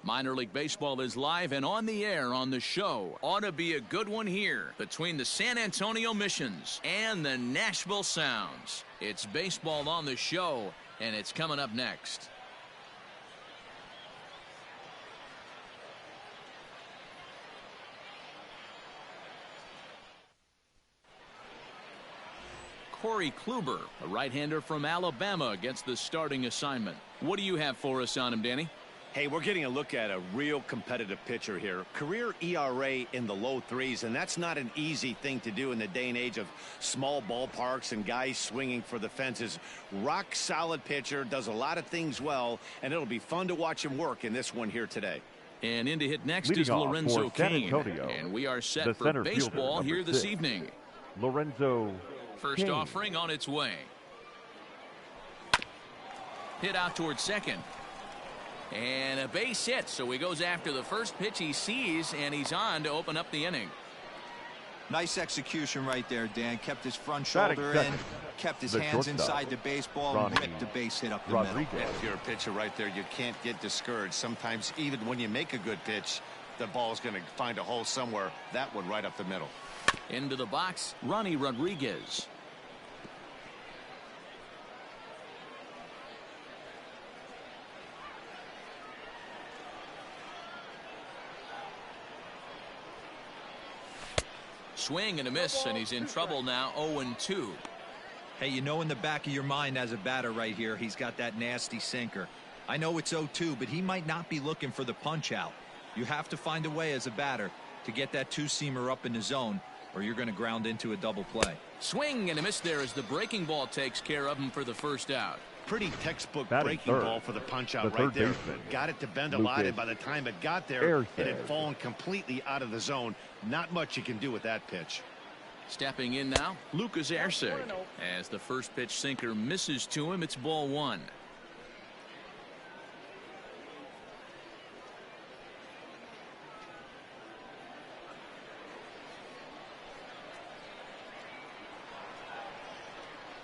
Minor League Baseball is live and on the air on the show. Ought to be a good one here between the San Antonio Missions and the Nashville Sounds. It's baseball on the show, and it's coming up next. Corey Kluber, a right-hander from Alabama, against the starting assignment. What do you have for us on him, Danny? Hey, we're getting a look at a real competitive pitcher here. Career ERA in the low threes, and that's not an easy thing to do in the day and age of small ballparks and guys swinging for the fences. Rock solid pitcher, does a lot of things well, and it'll be fun to watch him work in this one here today. And in to hit next is Lorenzo Cain. And we are set for baseball here this evening. Lorenzo First offering on its way. Hit out towards second. And a base hit, so he goes after the first pitch he sees, and he's on to open up the inning. Nice execution right there, Dan. Kept his front shoulder in, kept his hands inside the baseball, and ripped the base hit up the middle. If you're a pitcher right there, you can't get discouraged. Sometimes even when you make a good pitch, the ball's going to find a hole somewhere. That one right up the middle. Into the box, Ronnie Rodriguez. Swing and a miss, and he's in trouble now. 0-2. Hey, you know in the back of your mind as a batter right here, he's got that nasty sinker. I know it's 0-2, but he might not be looking for the punch out. You have to find a way as a batter to get that two-seamer up in the zone, or you're going to ground into a double play. Swing and a miss there as the breaking ball takes care of him for the first out. Pretty textbook breaking ball for the punch out right there. Got it to bend a lot, and by the time it got there, it had fallen completely out of the zone. Not much you can do with that pitch. Stepping in now, Lucas Erceg. As the first pitch sinker misses to him, it's ball one.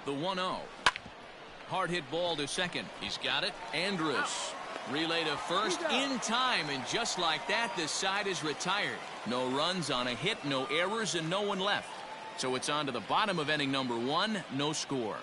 The 1-0. Hard hit ball to second. He's got it. Andrus. Relay to first in time, and just like that, this side is retired. No runs on a hit, no errors, and no one left. So it's on to the bottom of inning number one. No score.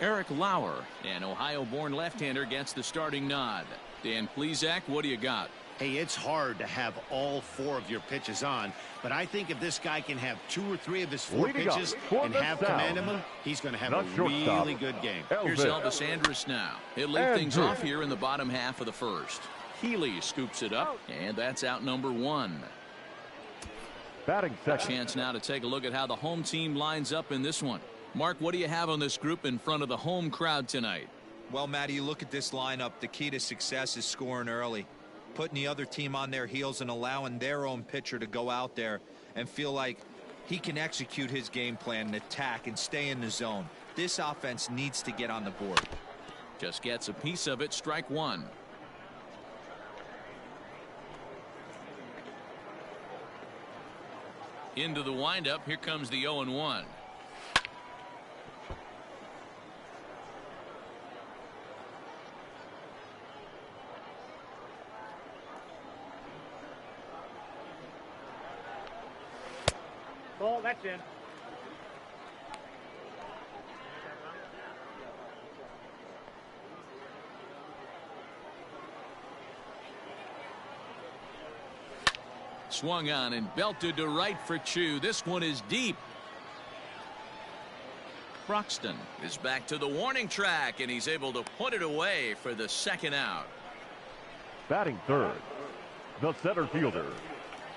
Eric Lauer, an Ohio-born left-hander, gets the starting nod. Dan Plesac, what do you got? Hey, it's hard to have all four of your pitches on, but I think if this guy can have two or three of his four pitches and have command of them, he's going to have a really good game. Here's Elvis Andrus now. He'll lead things off here in the bottom half of the first. Healy scoops it up, and that's out number one. Batting second. A chance now to take a look at how the home team lines up in this one. Mark, what do you have on this group in front of the home crowd tonight? Well, Matty, you look at this lineup. The key to success is scoring early, putting the other team on their heels and allowing their own pitcher to go out there and feel like he can execute his game plan and attack and stay in the zone. This offense needs to get on the board. Just gets a piece of it. Strike one. Into the windup. Here comes the 0-1. Ball, that's in. Swung on and belted to right for two. This one is deep. Broxton is back to the warning track, and he's able to put it away for the second out. Batting third, the center fielder,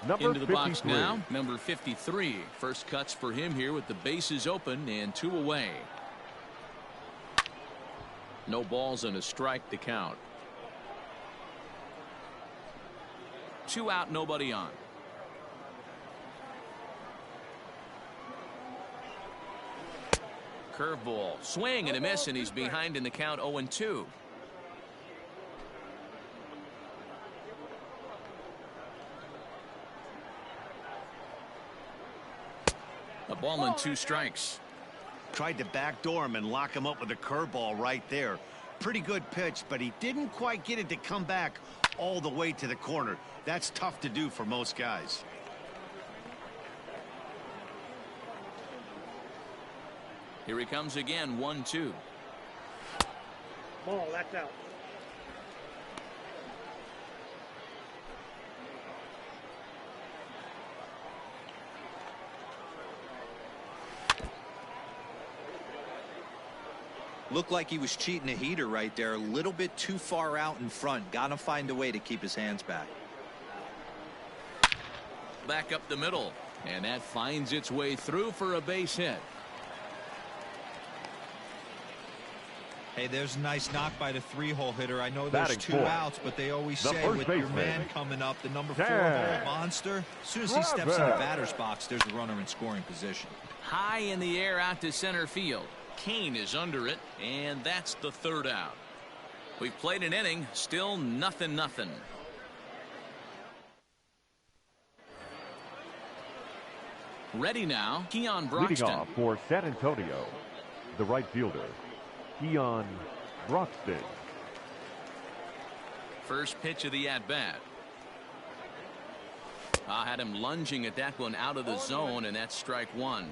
number into the 53. box now, number 53. First cuts for him here with the bases open and two away. No balls and a strike to count. 2 out, nobody on. Curveball, swing and a miss, and he's behind in the count. 0-2. A ball and 2 strikes. Tried to backdoor him and lock him up with a curveball right there. pretty good pitch, but he didn't quite get it to come back all the way to the corner. That's tough to do for most guys. Here he comes again, 1-2. Ball, that's out. Looked like he was cheating a heater right there. A little bit too far out in front. Got to find a way to keep his hands back. Back up the middle. And that finds its way through for a base hit. Hey, there's a nice knock by the 3-hole hitter. I know there's Batting 2 fourth. outs, but they always The say first with your baseman. man coming up, the number 4 Dan. hole monster, as soon as he steps in the batter's box, there's a runner in scoring position. High in the air out to center field. Kane is under it, and that's the 3rd out. We've played an inning, still 0-0. Ready now, Keon Leading Broxton. off for San Antonio, the right fielder, Keon Broxton. First pitch of the at-bat. I had him lunging at that one out of the zone, and that's strike 1.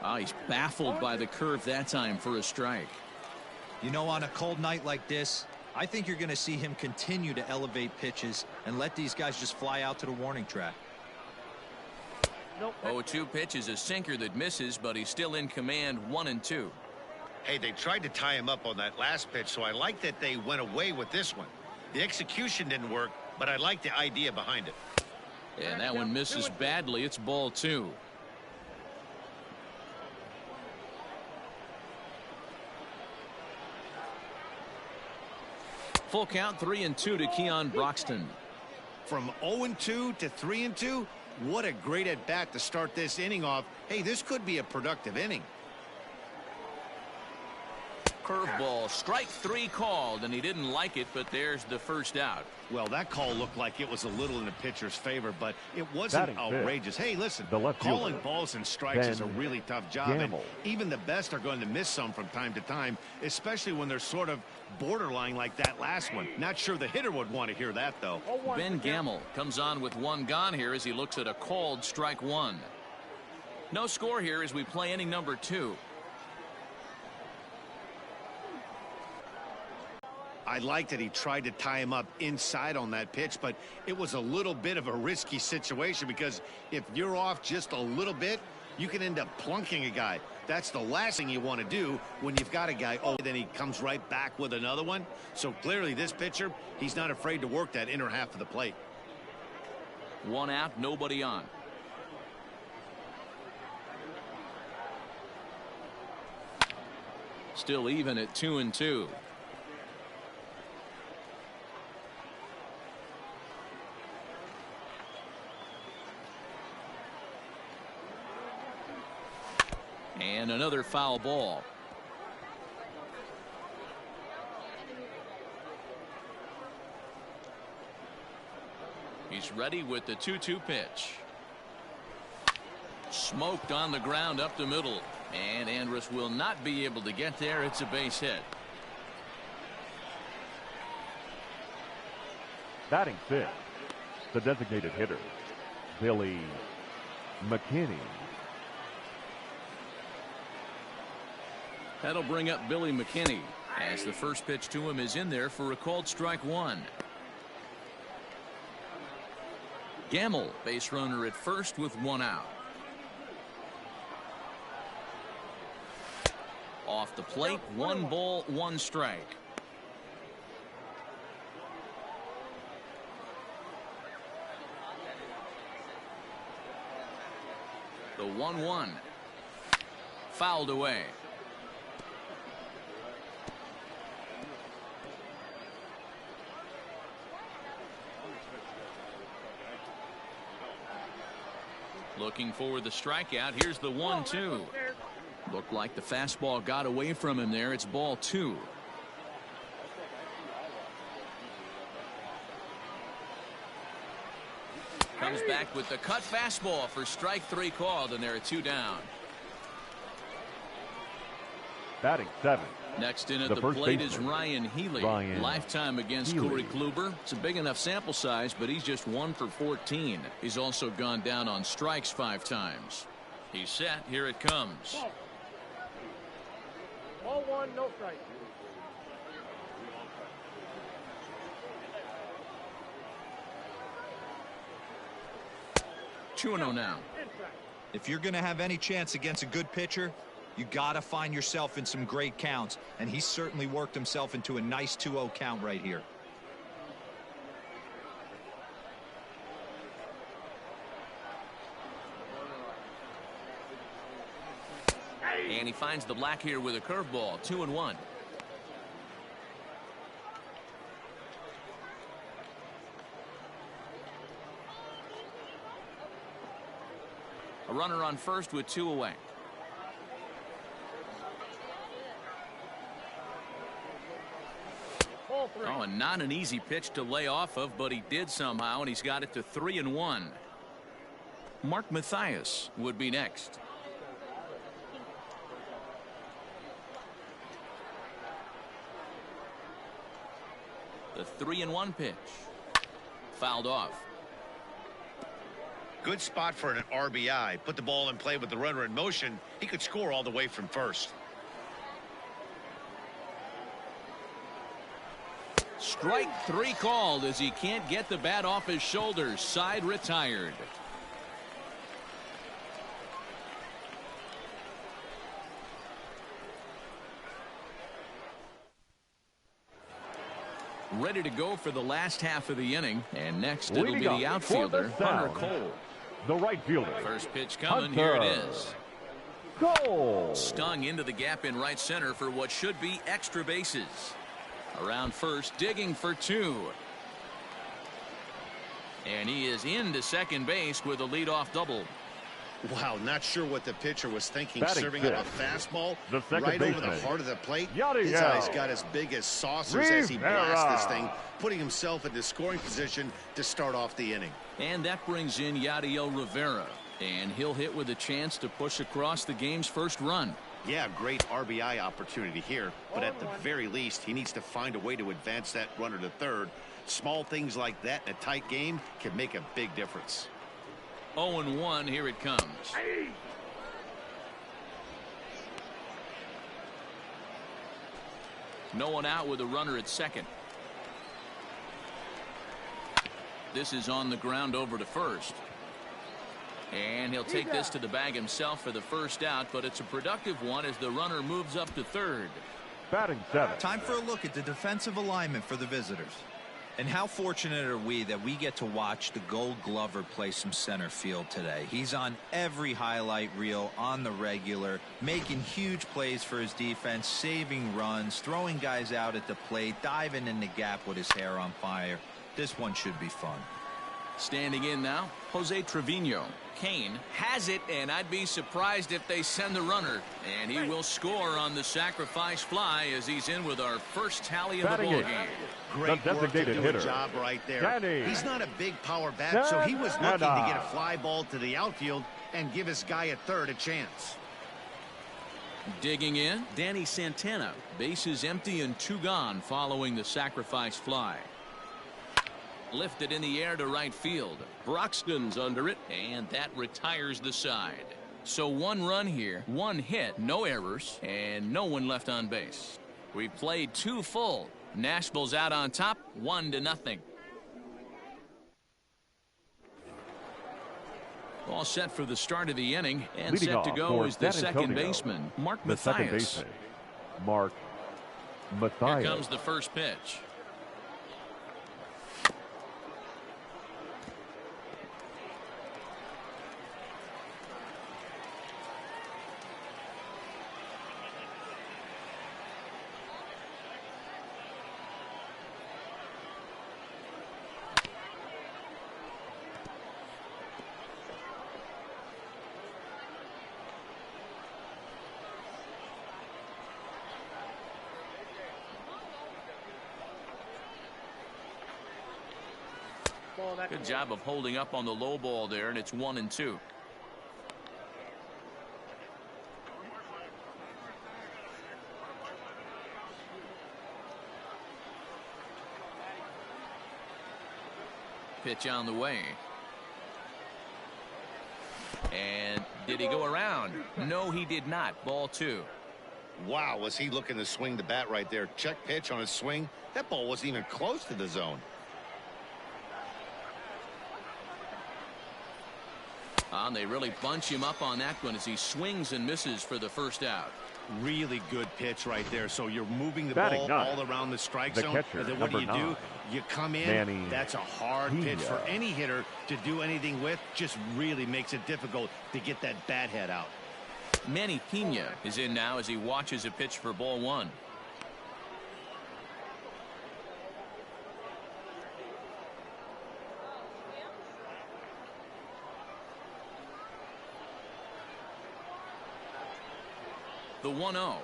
Oh, he's baffled by the curve that time for a strike. You know, on a cold night like this, I think you're going to see him continue to elevate pitches and let these guys just fly out to the warning track. Nope. 0-2 pitch is a sinker that misses, but he's still in command, 1-2. Hey, they tried to tie him up on that last pitch, so I like that they went away with this one. The execution didn't work, but I like the idea behind it. And that one misses badly. It's ball 2. Full count, 3-2 to Keon Broxton. From 0-2 to 3-2, what a great at-bat to start this inning off. Hey, this could be a productive inning. Curveball, strike 3 called, and he didn't like it, but there's the 1st out. Well, that call looked like it was a little in the pitcher's favor, but it wasn't Batting fifth. outrageous. Hey, listen, The left calling fielder, balls and strikes is a Ben really tough job, and Gamble. even the best are going to miss some from time to time, especially when they're sort of borderline like that last one. Not sure the hitter would want to hear that, though. Ben Gamble comes on with 1 gone here as he looks at a called strike 1. No score here as we play inning number 2. I like that he tried to tie him up inside on that pitch, but it was a little bit of a risky situation because if you're off just a little bit, you can end up plunking a guy. That's the last thing you want to do when you've got a guy. Oh, then he comes right back with another one. So clearly this pitcher, he's not afraid to work that inner half of the plate. 1 out, nobody on. Still even at 2-2. And another foul ball. He's ready with the 2-2 pitch. Smoked on the ground up the middle. And Andrus will not be able to get there. It's a base hit. Batting 5th, the designated hitter, Billy McKinney. That'll bring up Billy McKinney as the first pitch to him is in there for a called strike 1. Gamble, base runner at first with 1 out. Off the plate, 1 ball, 1 strike. The 1-1. Fouled away. Looking for the strikeout. Here's the 1-2. Looked like the fastball got away from him there. It's ball 2. Comes back with the cut fastball for strike 3 called, and there are 2 down. Batting 7. Next in at The the first plate baseman, is Ryan Healy. Ryan Lifetime against Healy. Corey Kluber. It's a big enough sample size, but he's just 1 for 14. He's also gone down on strikes 5 times. He's set. Here it comes. Ball 1, no strike. Two and 0 now. If you're going to have any chance against a good pitcher, you got to find yourself in some great counts, and he certainly worked himself into a nice 2-0 count right here. And he finds the black here with a curveball. 2-1. A runner on first with 2 away. Ball 3. Oh, and not an easy pitch to lay off of, but he did somehow, and he's got it to 3-1. Mark Mathias would be next. The 3-1 pitch. Fouled off. Good spot for an RBI. Put the ball in play with the runner in motion. He could score all the way from first. Strike 3 called as he can't get the bat off his shoulders. Side retired. Ready to go for the last half of the inning, and next it'll be the outfielder, Hunter Cole. The right fielder. First pitch coming. Hunter Here it is. Cole. Stung into the gap in right center for what should be extra bases. Around first, digging for 2. And he is into second base with a leadoff double. Wow, not sure what the pitcher was thinking. Batting Serving up a fifth, fastball the second right over baseman, the heart of the plate. Yadiel His eyes got as big as saucers as he Rivera. blasts this thing, putting himself in the scoring position to start off the inning. And that brings in Yadiel Rivera. And he'll hit with a chance to push across the game's first run. Yeah, great RBI opportunity here, but at the very least, he needs to find a way to advance that runner to third. Small things like that in a tight game can make a big difference. 0-1, here it comes. No one out with a runner at second. This is on the ground over to first. And he'll take this to the bag himself for the first out, but it's a productive one as the runner moves up to third. Batting 7. Time for a look at the defensive alignment for the visitors. And how fortunate are we that we get to watch the Gold Glover play some center field today. He's on every highlight reel on the regular, making huge plays for his defense, saving runs, throwing guys out at the plate, diving in the gap with his hair on fire. This one should be fun. Standing in now, Jose Trevino. Kane has it, and I'd be surprised if they send the runner. And he will score on the sacrifice fly as he's in with our first tally of the Batting ball eighth. game. Great The work to designated do hitter, a job right there. Danny. He's not a big power bat, so he was looking to Santana. get a fly ball to the outfield and give his guy at third a chance. Digging in, Danny Santana. Bases empty and 2 gone following the sacrifice fly. Lifted in the air to right field. Broxton's under it, and that retires the side. So 1 run here, 1 hit, no errors, and no one left on base. We played 2 full. Nashville's out on top, 1-0. All set for the start of the inning, and Leading set to off go for is the San second Antonio, baseman, Mark the second Mathias. baseman, Mark Here Mathias. comes the first pitch. Good job of holding up on the low ball there, and it's 1-2. Pitch on the way. And did he go around? No, he did not. Ball 2. Wow, was he looking to swing the bat right there? Check pitch on his swing. That ball wasn't even close to the zone. And they really bunch him up on that one as he swings and misses for the first out. Really good pitch right there. So you're moving the Batting ball ninth, all around the strike the zone. catcher, And then what do you number do? 9, You come in. Manny That's a hard pitch for any hitter to do anything with. Just really makes it difficult to get that bat head out. Manny Pena is in now as he watches a pitch for ball 1. The 1-0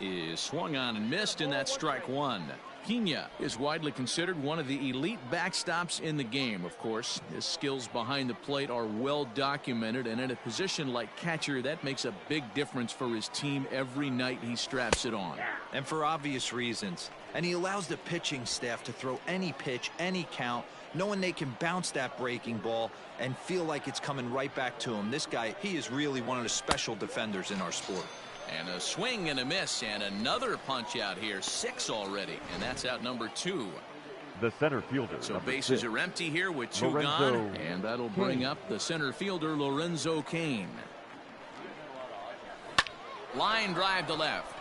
is swung on and missed, and that's strike 1. Pena is widely considered one of the elite backstops in the game. Of course, his skills behind the plate are well documented, and in a position like catcher, that makes a big difference for his team every night he straps it on. And for obvious reasons. And he allows the pitching staff to throw any pitch, any count, knowing they can bounce that breaking ball and feel like it's coming right back to him. This guy, he is really one of the special defenders in our sport. And a swing and a miss, and another punch out here. 6 already, and that's out number 2. The center fielder. So bases are empty here with 2 Lorenzo gone, and that'll bring up the center fielder, Lorenzo Cain. Line drive to left.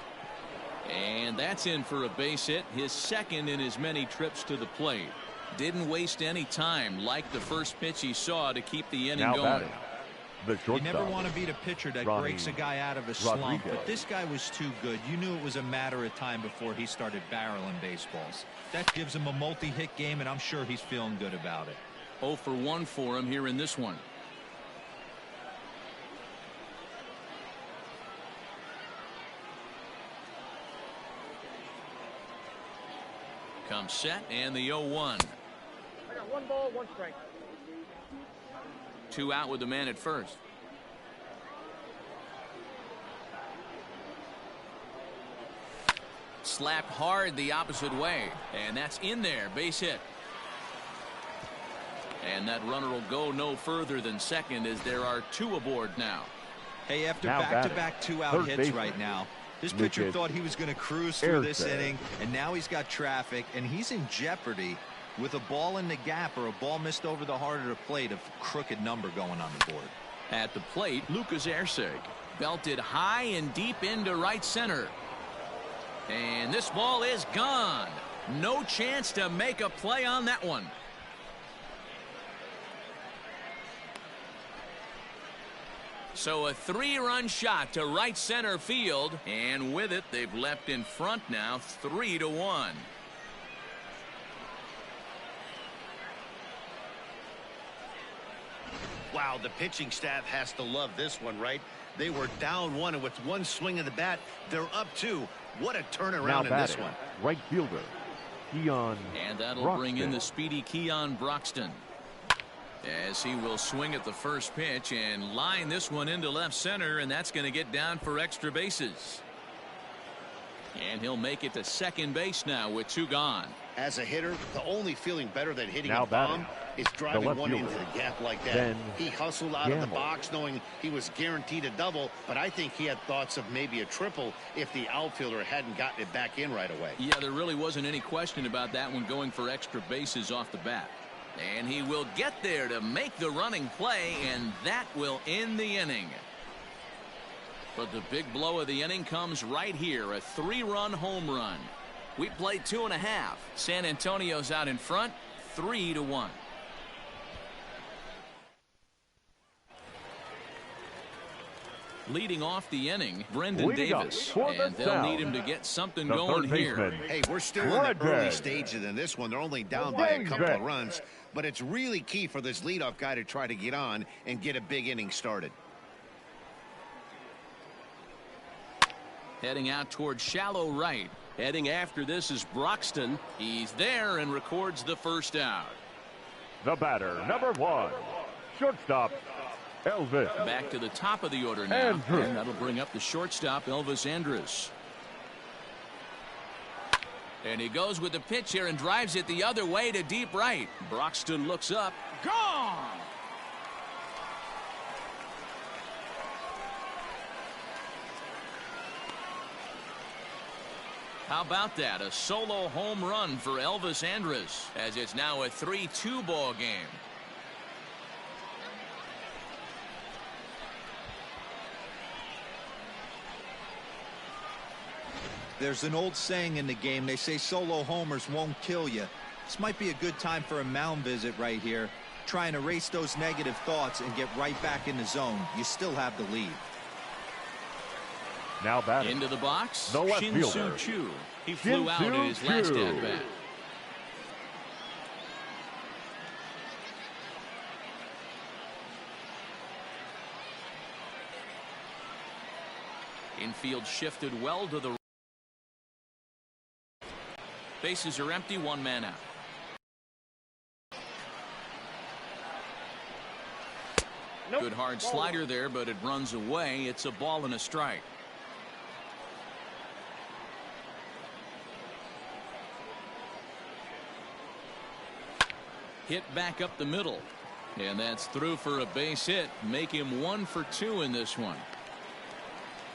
And that's in for a base hit, his second in as many trips to the plate. Didn't waste any time, like the first pitch he saw, to keep the inning now going. batting, the You shortstop. never want to beat a pitcher that breaks a guy out of a slump, but this guy was too good. You knew it was a matter of time before he started barreling baseballs. That gives him a multi-hit game, and I'm sure he's feeling good about it. 0 for 1 for him here in this one. Comes set, and the 0-1. I got 1 ball, 1 strike. 2 out with the man at first. Slapped hard the opposite way, and that's in there. Base hit. And that runner will go no further than second as there are 2 aboard now. Hey, after Now back-to-back batting, 2-out third hits baseman, right now, this pitcher Lucas thought he was going to cruise through this Erceg. inning, and now he's got traffic, and he's in jeopardy with a ball in the gap or a ball missed over the heart of the plate, a crooked number going on the board. At the plate, Lucas Erceg belted high and deep into right center. And this ball is gone. No chance to make a play on that one. So a 3-run shot to right center field, and with it they've leapt in front now 3-1. Wow, the pitching staff has to love this one, right? They were down 1, and with 1 swing of the bat, they're up 2. What a now turnaround in this batting, one. right fielder, Keon And that'll Broxton. bring in the speedy Keon Broxton, as he will swing at the first pitch and line this one into left center, and that's going to get down for extra bases. And he'll make it to second base now with 2 gone. As a hitter, the only feeling better than hitting Now a bomb batting, is driving left one fielder, into the gap like that. Ben He hustled out of the Gamble. box knowing he was guaranteed a double, but I think he had thoughts of maybe a triple if the outfielder hadn't gotten it back in right away. Yeah, there really wasn't any question about that one, going for extra bases off the bat. And he will get there to make the running play, and that will end the inning. But the big blow of the inning comes right here, a 3-run home run. We played 2.5. San Antonio's out in front, 3-1. Leading off the inning, Brendan Leading up Davis, for the and they'll South, need him to get something the going third here. baseman, Hey, we're still in the early Red. stages in this one. They're only down by a couple of runs, but it's really key for this leadoff guy to try to get on and get a big inning started. Heading out towards shallow right. Heading after this is Broxton. He's there and records the first out. The batter, number 1, shortstop, Elvis. Back to the top of the order now. Andrus. And that'll bring up the shortstop, Elvis Andrus. And he goes with the pitch here and drives it the other way to deep right. Broxton looks up. Gone! How about that? A solo home run for Elvis Andrus, as it's now a 3-2 ball game. There's an old saying in the game. They say solo homers won't kill you. This might be a good time for a mound visit right here. Try and erase those negative thoughts and get right back in the zone. You still have the lead. Now batting. Into the box, The left Shin-Soo fielder. Choo. He flew out in his last Choo. at-bat. Infield shifted well to the right. Bases are empty, 1 man out. Nope. Good hard Ball slider there, but it runs away. It's a ball and a strike. Hit back up the middle. And that's through for a base hit. Make him 1 for 2 in this one.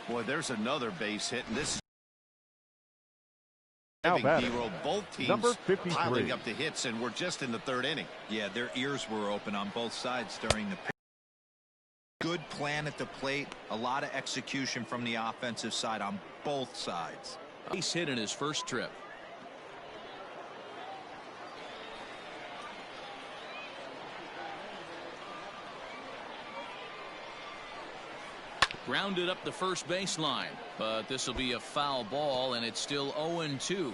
Boy, there's another base hit, and this is Now having batting. D-roll. Both teams Number 53. piling up the hits, and we're just in the 3rd inning. Yeah, their ears were open on both sides during the pitch. Good plan at the plate. A lot of execution from the offensive side on both sides. Base hit in his first trip. Grounded up the first baseline, but this will be a foul ball, and it's still 0-2.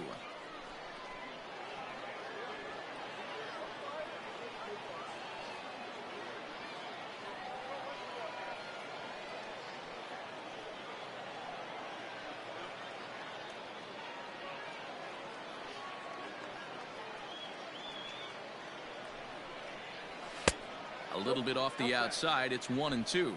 A little bit off the outside. It's 1-2.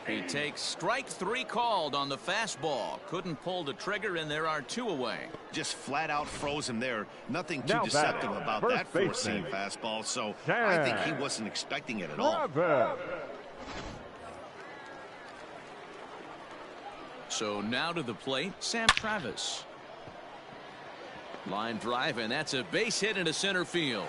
He takes strike 3 called on the fastball. Couldn't pull the trigger, and there are 2 away. Just flat out froze him there. Nothing too Now deceptive batting, about first that four-seam baseman. fastball, so I think he wasn't expecting it at all. Travis. So now to the plate, Sam Travis. Line drive, and that's a base hit into center field.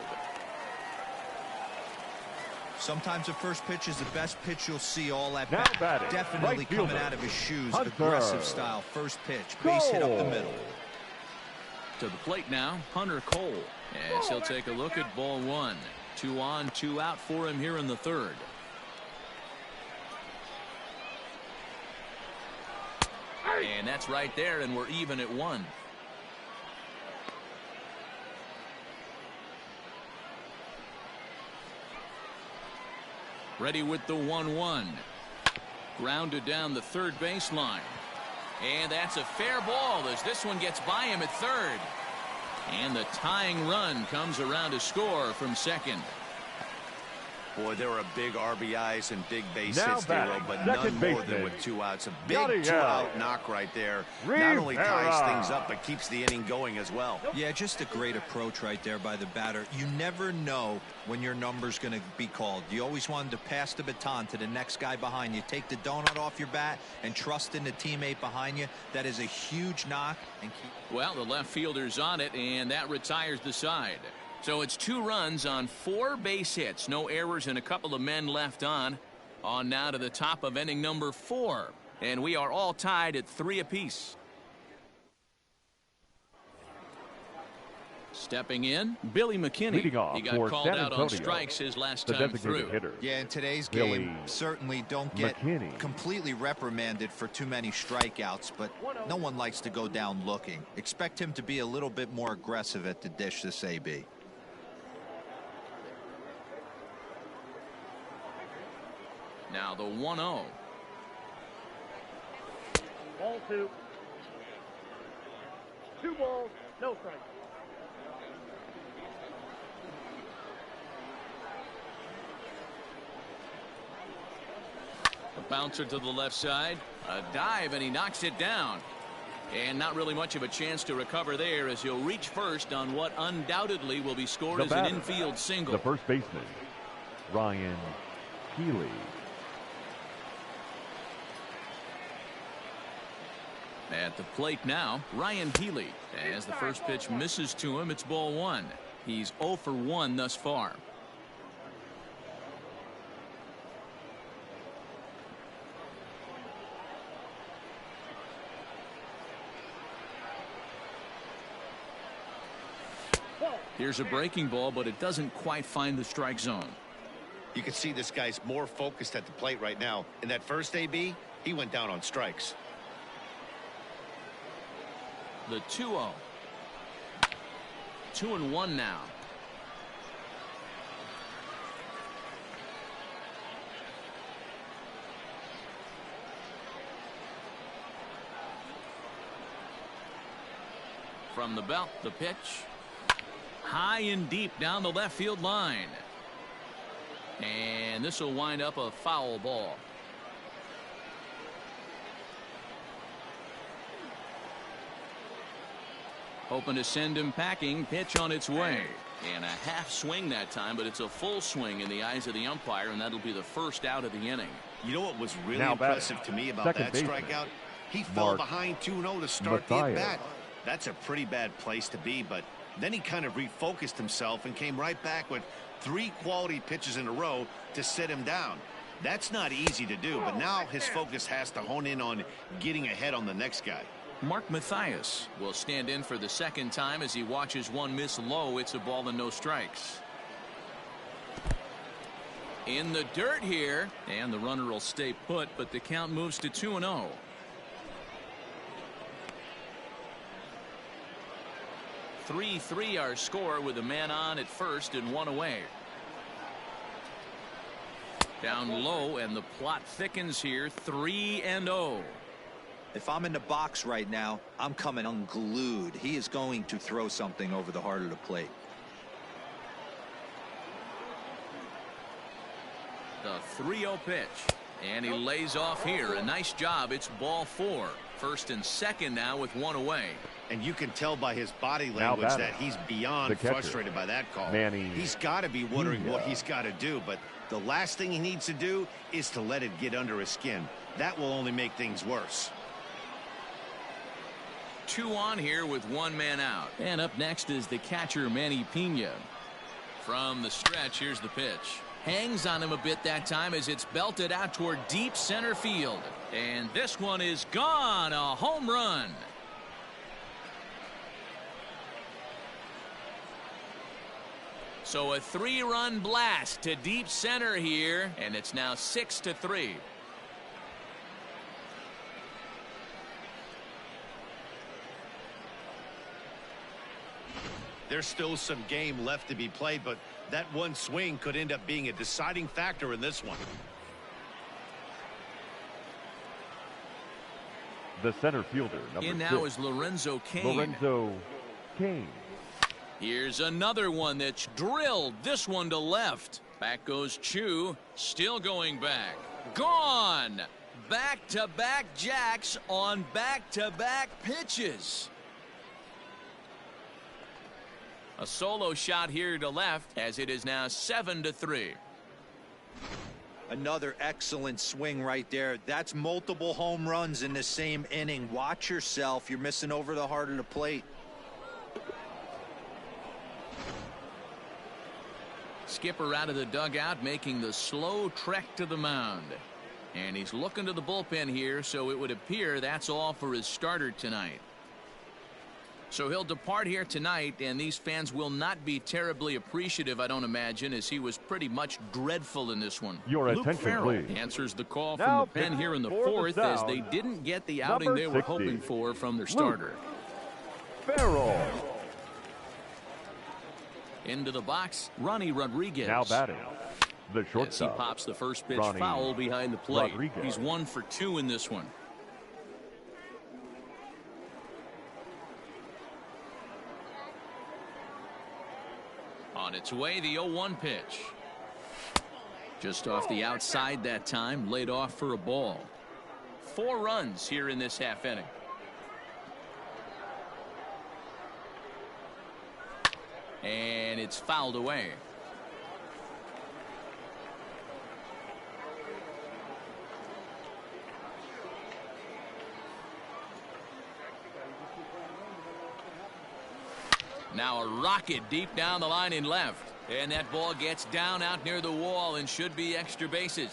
Sometimes the first pitch is the best pitch you'll see all at Now bat. batting, Definitely right coming fielder, out of his shoes. Hunter. Aggressive style. First pitch. Base hit up the middle. To the plate now, Hunter Cole. As he'll take a look at ball 1. 2 on, 2 out for him here in the 3rd. And that's right there, and we're even at 1. Ready with the 1-1. Grounded down the 3rd baseline. And that's a fair ball as this one gets by him at 3rd. And the tying run comes around to score from 2nd. Boy, there were big RBIs and big base Now hits, batting, D-Roll, but second none more baseman. than with 2 outs. A big Yadier. 2-out knock right there. Not only ties things up, but keeps the inning going as well. Yeah, just a great approach right there by the batter. You never know when your number's going to be called. You always wanted to pass the baton to the next guy behind you. Take the donut off your bat and trust in the teammate behind you. That is a huge knock. And keep Well, the left fielder's on it, and that retires the side. So it's 2 runs on 4 base hits. No errors and a couple of men left on. On now to the top of inning number 4. And we are all tied at 3 apiece. Stepping in, Billy McKinney. Leading off he got for called San out on Antonio, strikes his last the time designated through. hitter. Yeah, in today's Billy game, certainly don't get McKinney. completely reprimanded for too many strikeouts, but no one likes to go down looking. Expect him to be a little bit more aggressive at the dish this AB. Now the 1-0. Ball 2. 2 balls, no strikes. A bouncer to the left side. A dive, and he knocks it down. And not really much of a chance to recover there, as he'll reach first on what undoubtedly will be scored as an infield single. The first baseman, Ryan Healy. At the plate now, Ryan Healy. As the first pitch misses to him, it's ball 1. He's 0 for 1 thus far. Here's a breaking ball, but it doesn't quite find the strike zone. You can see this guy's more focused at the plate right now. In that first AB, he went down on strikes. The 2-0. 2-1 now. From the belt, the pitch. High and deep down the left field line. And this will wind up a foul ball. Hoping to send him packing. Pitch on its way. And a half swing that time, but it's a full swing in the eyes of the umpire, and that'll be the first out of the inning. You know what was really Now impressive to me about that strikeout? He fell behind 2-0 to start the at-bat. That's a pretty bad place to be, but then he kind of refocused himself and came right back with 3 quality pitches in a row to sit him down. That's not easy to do, but now his focus has to hone in on getting ahead on the next guy. Mark Mathias will stand in for the second time as he watches one miss low. It's a ball and no strikes. In the dirt here, and the runner will stay put, but the count moves to 2-0. (3-3) our score, with a man on at first and 1 away. Down low, and the plot thickens here. 3-0. If I'm in the box right now, I'm coming unglued. He is going to throw something over the heart of the plate. The 3-0 pitch, and he lays off here. A nice job. It's ball 4. First and second now with 1 away. And you can tell by his body language that he's beyond frustrated by that call. He's got to be wondering what he's got to do, but the last thing he needs to do is to let it get under his skin. That will only make things worse. 2 on here with 1 man out. And up next is the catcher, Manny Pena. From the stretch, here's the pitch. Hangs on him a bit that time as it's belted out toward deep center field. And this one is gone. A home run. So a 3-run blast to deep center here, and it's now 6-3. There's still some game left to be played, but that one swing could end up being a deciding factor in this one. The center fielder, number in 6. now is Lorenzo Cain. Lorenzo Cain. Here's another one that's drilled. This one to left. Back goes Chu. Still going back. Gone. Back-to-back jacks on back-to-back pitches. A solo shot here to left, as it is now 7-3. Another excellent swing right there. That's multiple home runs in the same inning. Watch yourself. You're missing over the heart of the plate. skipper out of the dugout, making the slow trek to the mound. And he's looking to the bullpen here, so it would appear that's all for his starter tonight. So he'll depart here tonight, and these fans will not be terribly appreciative, I don't imagine, as he was pretty much dreadful in this one. Your Luke attention, Farrell please. answers the call Now from the pen here in the pitching for the fourth, as Sound, they didn't get the outing they were 60, hoping for from their starter. Farrell. Into the box, Ronnie Rodriguez. Now batting. The As he shortstop. pops the first pitch Ronnie foul behind the plate. Rodriguez. He's 1 for 2 in this one. On its way, the 0-1 pitch. Just off the outside that time, laid off for a ball. 4 runs here in this half inning. And it's fouled away. Now a rocket deep down the line in left. And that ball gets down out near the wall and should be extra bases.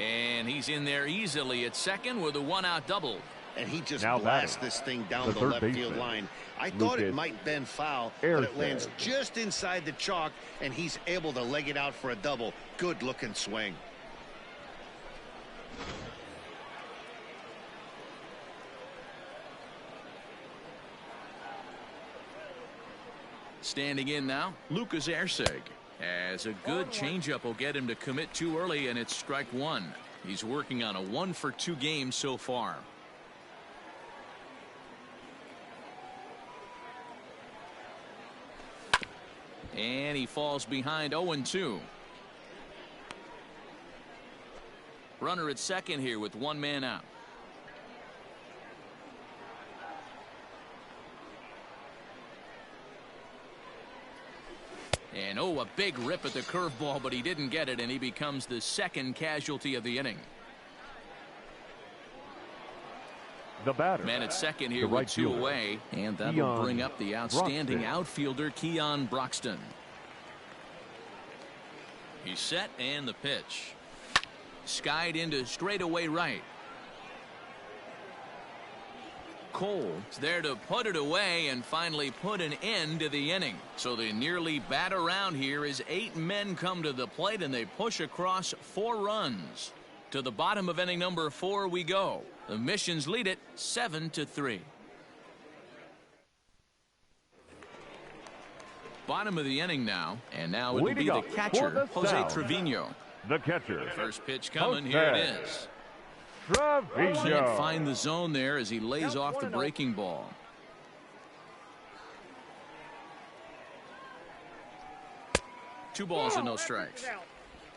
And he's in there easily at second with a 1-out double. And he just Now blasts batting. this thing down The the third left field baseman, line. I thought it Lucas might bend foul, Ayres. but it lands just inside the chalk, and he's able to leg it out for a double. Good looking swing. Standing in now, Lucas Erseg. As a good changeup will get him to commit too early, and it's strike 1. He's working on a 1 for 2 game so far. And he falls behind 0-2. Runner at second here with 1 man out. And a big rip at the curveball, but he didn't get it, and he becomes the second casualty of the inning. The batter. Man at second The here right with 2 fielder, away, and that'll Keon bring up the outstanding Broxton. outfielder, Keon Broxton. He's set, and the pitch. Skied into straightaway right. Cole is there to put it away and finally put an end to the inning. So they nearly bat around here as 8 men come to the plate, and they push across 4 runs. To the bottom of inning number 4 we go. The Missions lead it 7-3. Bottom of the inning now, and now it'll Leading be the up for catcher, the Jose Sound. Trevino. The catcher. First pitch coming, Jose here it is. Trevino. Can't find the zone there as he lays off the breaking ball. Two balls and no strikes.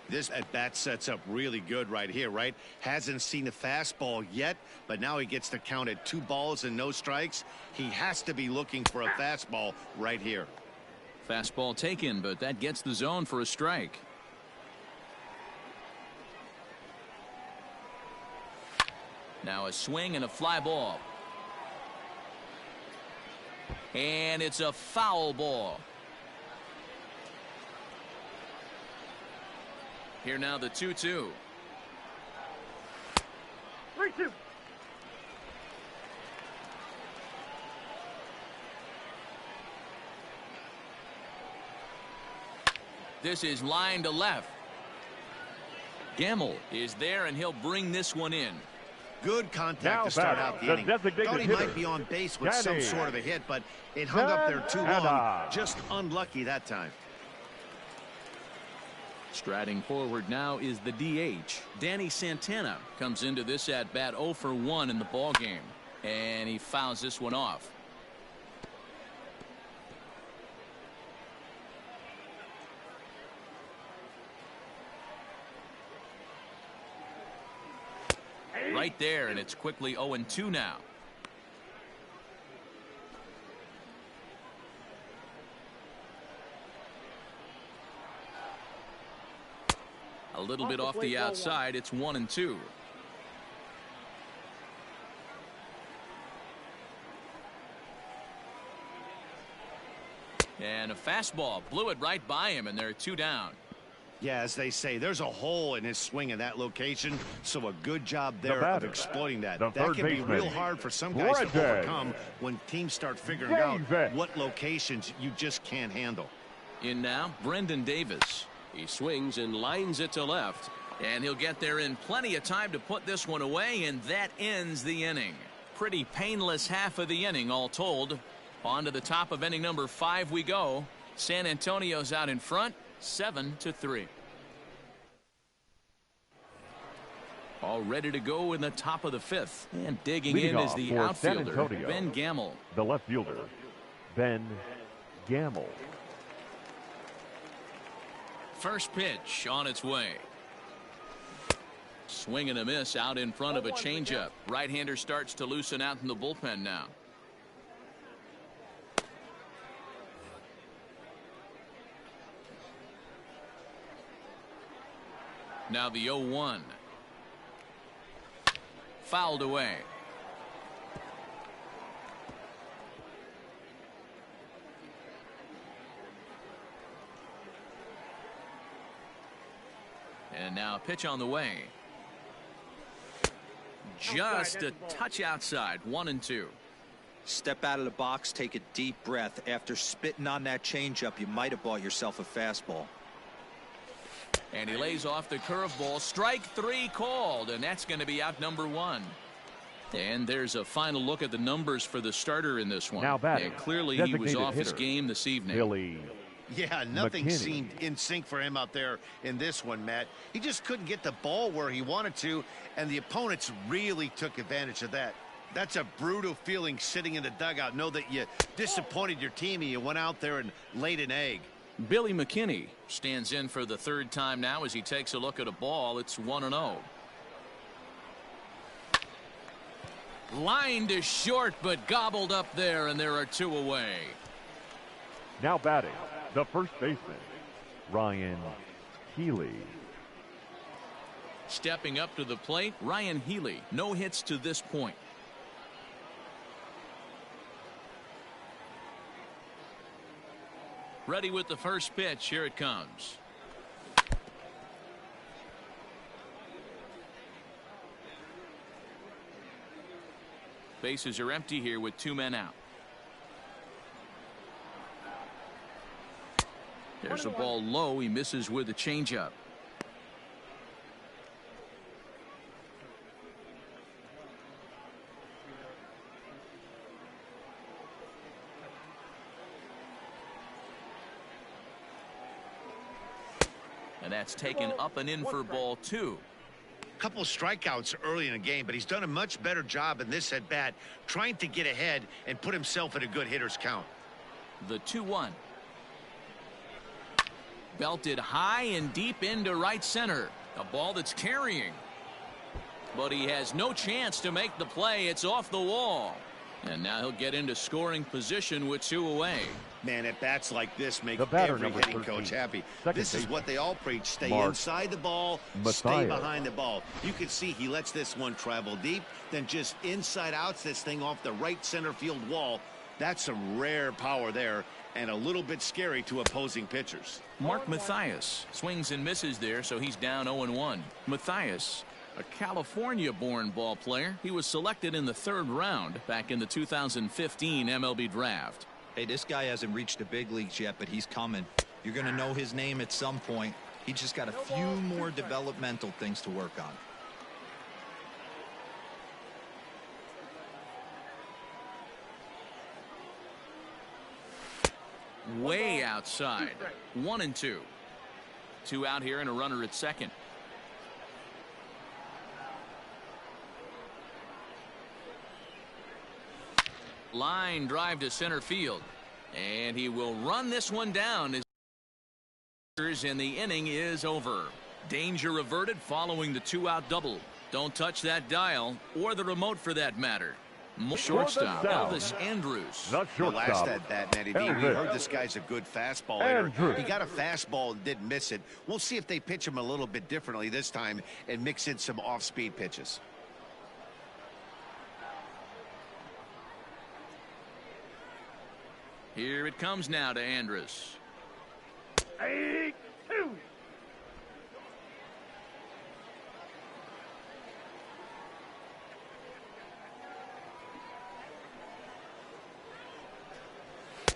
This at bat sets up really good right here, right? Hasn't seen a fastball yet, but now he gets to count at 2 balls and no strikes. He has to be looking for a fastball right here. Fastball taken, but that gets the zone for a strike. Now a swing and a fly ball. And it's a foul ball. Here now the 2-2. 3-2. This is line to left. Gamble is there, and he'll bring this one in. Good contact Now to start batting, out the the inning. designated Thought he hitter, might be on base with some Danny sort of a hit, but it hung up there too long. Santana. Just unlucky that time. Striding forward now is the DH. Danny Santana comes into this at bat 0 for 1 in the ball game, and he fouls this one off. Right there, and it's quickly 0-2 now. A little bit off the outside. It's 1-2. And a fastball blew it right by him, and they're 2 down. Yeah, as they say, there's a hole in his swing in that location, so a good job there of exploiting that. That can be real hard for some guys to overcome when teams start figuring out what locations you just can't handle. In now, Brendan Davis. He swings and lines it to left. And he'll get there in plenty of time to put this one away, and that ends the inning. Pretty painless half of the inning, all told. On to the top of inning number 5 we go. San Antonio's out in front, 7-3. All ready to go in the top of the 5th. And digging in is the outfielder, Ben Gamble. The left fielder, Ben Gamble. First pitch on its way. Swing and a miss out in front of a changeup. Right-hander starts to loosen out in the bullpen now. Now the 0-1. Fouled away. And now a pitch on the way. Just a touch outside. 1-2. Step out of the box, take a deep breath. After spitting on that changeup, you might have bought yourself a fastball. And he lays off the curveball. Strike 3 called, and that's going to be out number 1. And there's a final look at the numbers for the starter in this one. Now batting, and clearly he was off his game this evening. Billy Yeah, nothing McKinney. seemed in sync for him out there in this one, Matt. He just couldn't get the ball where he wanted to, and the opponents really took advantage of that. That's a brutal feeling sitting in the dugout. Know that you disappointed your team and you went out there and laid an egg. Billy McKinney stands in for the 3rd time now as he takes a look at a ball. It's 1-0. Line to short, but gobbled up there, and there are 2 away. Now batting, the first baseman, Ryan Healy. Stepping up to the plate, Ryan Healy. No hits to this point. Ready with the first pitch. Here it comes. Bases are empty here with 2 men out. There's a ball low. He misses with a changeup. And that's taken up and in for ball 2. Couple strikeouts early in the game, but he's done a much better job in this at bat trying to get ahead and put himself in a good hitter's count. The 2-1. Belted high and deep into right center. A ball that's carrying. But he has no chance to make the play. It's off the wall. And now he'll get into scoring position with 2 away. Man, at bats like this make batter, every number hitting 13, coach happy. second This is baseman, what they all preach. Stay Mark inside the ball, stay Mathias. behind the ball. You can see he lets this one travel deep, then just inside outs this thing off the right center field wall. That's some rare power there and a little bit scary to opposing pitchers. Mark Mathias swings and misses there, so he's down 0-1. Mathias, a California-born ball player. He was selected in the 3rd round back in the 2015 MLB draft. Hey, this guy hasn't reached the big leagues yet, but he's coming. You're going to know his name at some point. He just got a few more developmental things to work on. Way outside. 1-2. 2 out here and a runner at second. Line drive to center field. And he will run this one down as and the inning is over. Danger averted following the 2-out double. Don't touch that dial or the remote for that matter. Shortstop Elvis Andrus. The The last shortstop, at bat, Matty V, we Elvis heard this guy's a good fastball hitter. Andrus. He got a fastball and didn't miss it. We'll see if they pitch him a little bit differently this time and mix in some off-speed pitches. Here it comes now to Andrus. 8-2.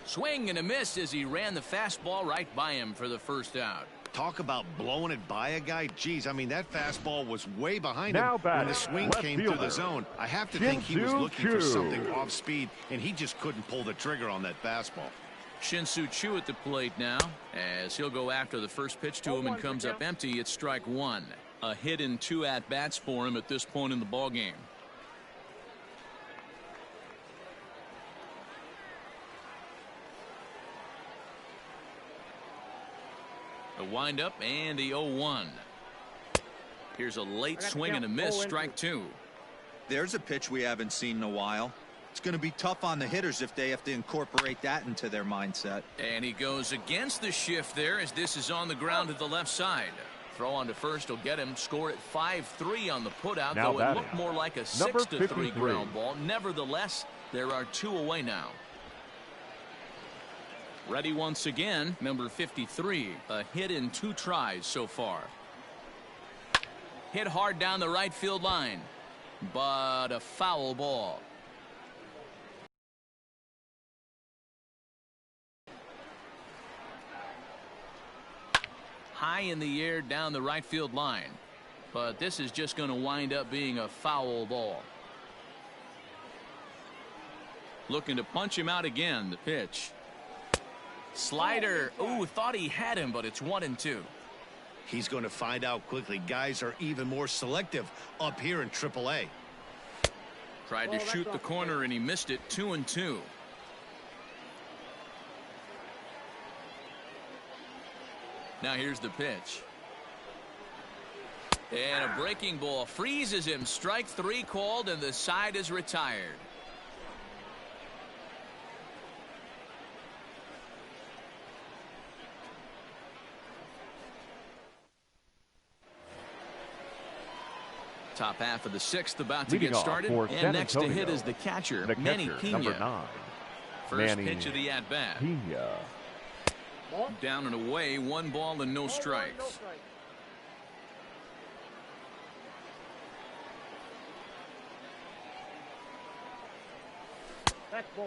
Swing and a miss as he ran the fastball right by him for the first out. Talk about blowing it by a guy. Geez, I mean, that fastball was way behind Now him when the swing left came fielder, through the zone. I have to think he was Shin-Soo looking for Choo. something off speed, and he just couldn't pull the trigger on that fastball. Shin-Soo Choo at the plate now as he'll go after the first pitch to him and comes up empty. It's strike one. A hit in 2 at-bats for him at this point in the ballgame. A windup and the 0-1. Here's a late swing and a miss, strike 2. There's a pitch we haven't seen in a while. It's going to be tough on the hitters if they have to incorporate that into their mindset. And he goes against the shift there as this is on the ground to the left side. Throw on to first will get him. Score at 5-3 on the putout, Now though it looked more like a 6-3 ground ball. Nevertheless, there are 2 away now. Ready once again, number 53. A hit in 2 tries so far. Hit hard down the right field line, but a foul ball. High in the air down the right field line, but this is just going to wind up being a foul ball. Looking to punch him out again. The pitch. Slider. Ooh, thought he had him, but it's 1-2. He's going to find out quickly. Guys are even more selective up here in AAA. Tried to shoot the corner and he missed it. 2-2. Now here's the pitch. And a breaking ball freezes him. Strike 3 called and the side is retired. Top half of the 6th about to Leading get started. for And San next to hit Antonio, is the catcher, the Manny catcher, Pena. number 9. First Manny pitch of the at-bat. Pena. Down and away, 1 ball and no strikes.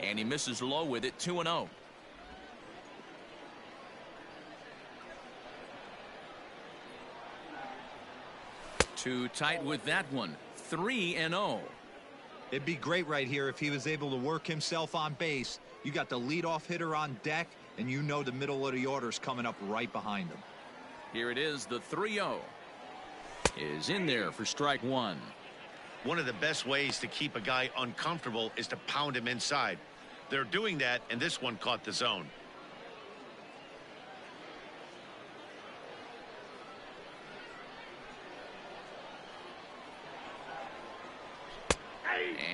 And he misses low with it. 2-0. Too tight with that one. 3-0. It'd be great right here if he was able to work himself on base. You got the leadoff hitter on deck, and you know the middle of the order is coming up right behind him. Here it is. The 3-0 is in there for strike 1. One of the best ways to keep a guy uncomfortable is to pound him inside. They're doing that, and this one caught the zone.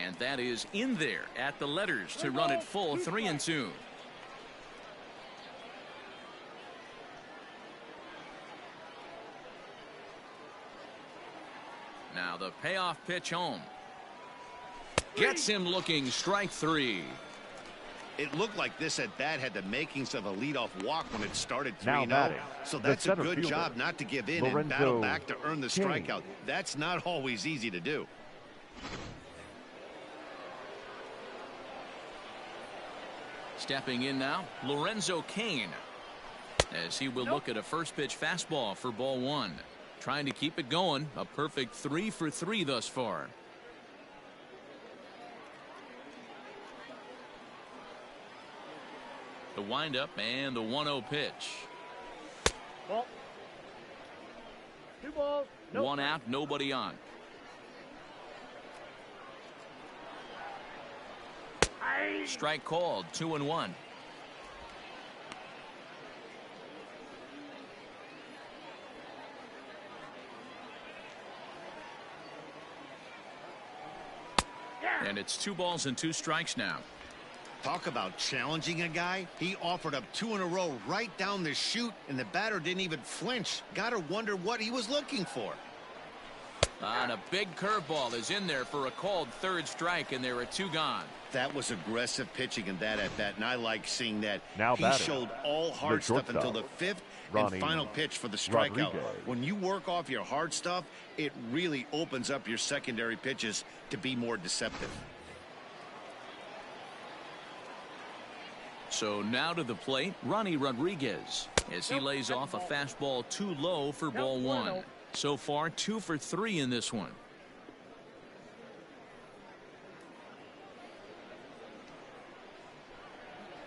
And that is in there at the letters to run it full. 3-2. Now the payoff pitch home. Gets him looking. Strike 3. It looked like this at bat had the makings of a leadoff walk when it started Now 3-0. batting, So the that's a center good fielder, job not to give in Lorenzo and battle back to earn the King. strikeout. That's not always easy to do. Stepping in now, Lorenzo Cain, as he will look at a first pitch fastball for ball 1. Trying to keep it going. A perfect 3 for 3 thus far. The windup and the 1-0 pitch. Ball. 2 balls. No 1 out, nobody on. Strike called. 2-1. And it's 2 balls and 2 strikes now. Talk about challenging a guy. He offered up 2 in a row right down the chute, and the batter didn't even flinch. Gotta wonder what he was looking for. And a big curveball is in there for a called third strike, and there are 2 gone. That was aggressive pitching in that at-bat, and I like seeing that. Now he batting, showed all hard stuff until the 5th and final pitch for the strikeout. Rodriguez. When you work off your hard stuff, it really opens up your secondary pitches to be more deceptive. So now to the plate, Ronnie Rodriguez, as he lays off a fastball too low for ball 1. So far, 2 for 3 in this one.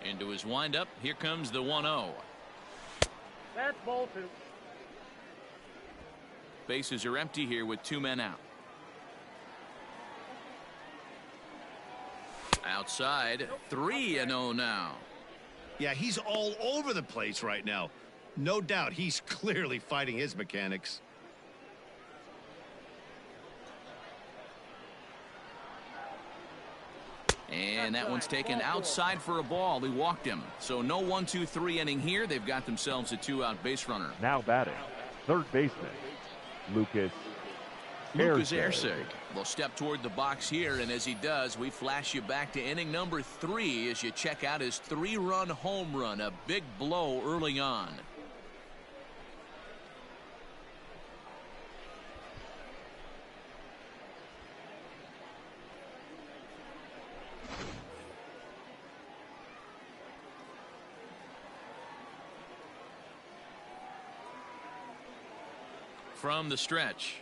Into his windup, here comes the 1-0. That's ball 2. Bases are empty here with 2 men out. Outside, 3-0 now. Yeah, he's all over the place right now. No doubt he's clearly fighting his mechanics. And that one's taken outside for a ball. He walked him. So no 1-2-3 inning here. They've got themselves a 2-out base runner. Now batting, third baseman, Lucas Ersig will step toward the box here, and as he does, we flash you back to inning number 3 as you check out his 3-run home run, a big blow early on. From the stretch.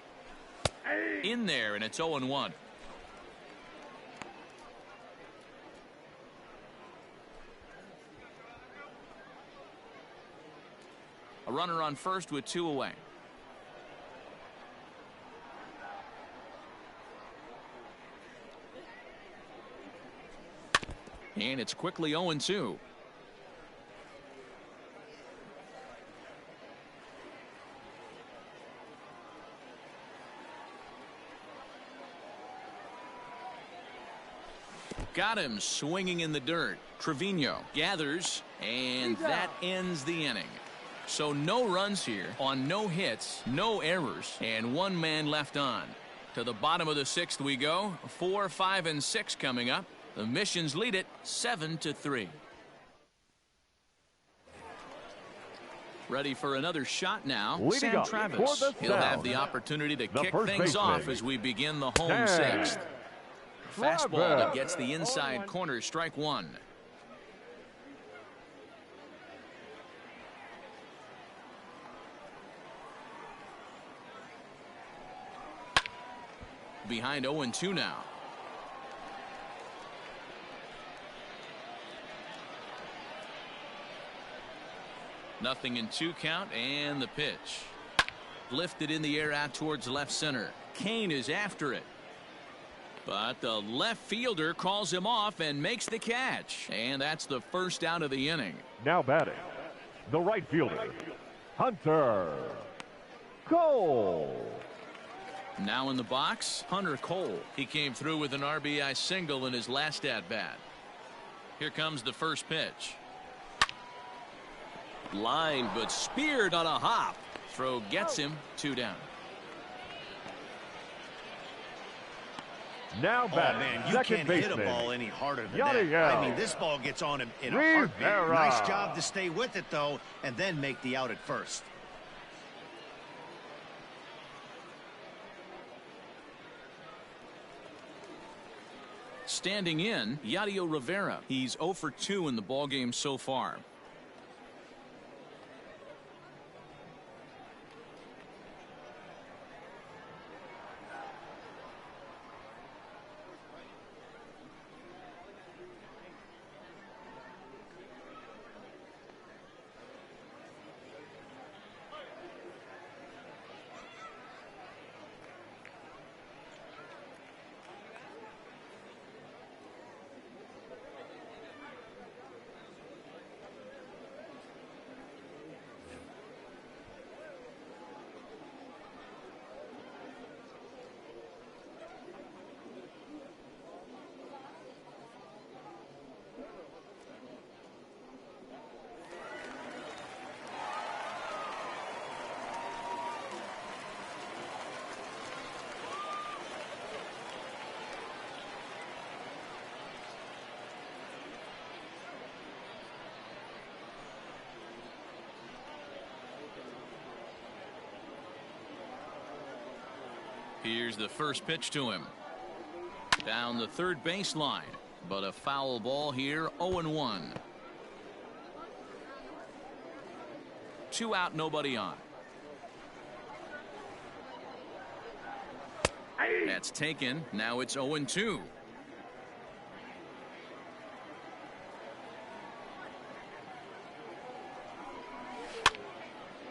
In there, and it's 0-1. A runner on first with 2 away. And it's quickly 0-2. Got him swinging in the dirt. Trevino gathers, and that ends the inning. So no runs here on no hits, no errors, and 1 man left on. To the bottom of the 6th we go. 4, 5, and 6 coming up. The Missions lead it 7-3. Ready for another shot now. Leading Sam up Travis. for the He'll have sound. the opportunity to The kick first things baseman, off as we begin the home Dan 6th. Fastball that Travis. gets the inside corner, strike 1. Behind 0-2 now. Nothing in 2 count, and the pitch. Lifted in the air out towards left center. Kane is after it. But the left fielder calls him off and makes the catch. And that's the first out of the inning. Now batting, the right fielder, Hunter Cole. Now in the box, Hunter Cole. He came through with an RBI single in his last at-bat. Here comes the first pitch. Line, but speared on a hop. Throw gets him, 2 down. Now Oh, batting, man, you second can't baseman, hit a ball any harder than Yadiel. that. I mean, this ball gets on him in a heartbeat. Rivera. Nice job to stay with it, though, and then make the out at first. Standing in, Yadiel Rivera. He's 0 for 2 in the ballgame so far. Here's the first pitch to him. Down the third baseline, but a foul ball here. 0-1. 2 out, nobody on. That's taken. Now it's 0-2.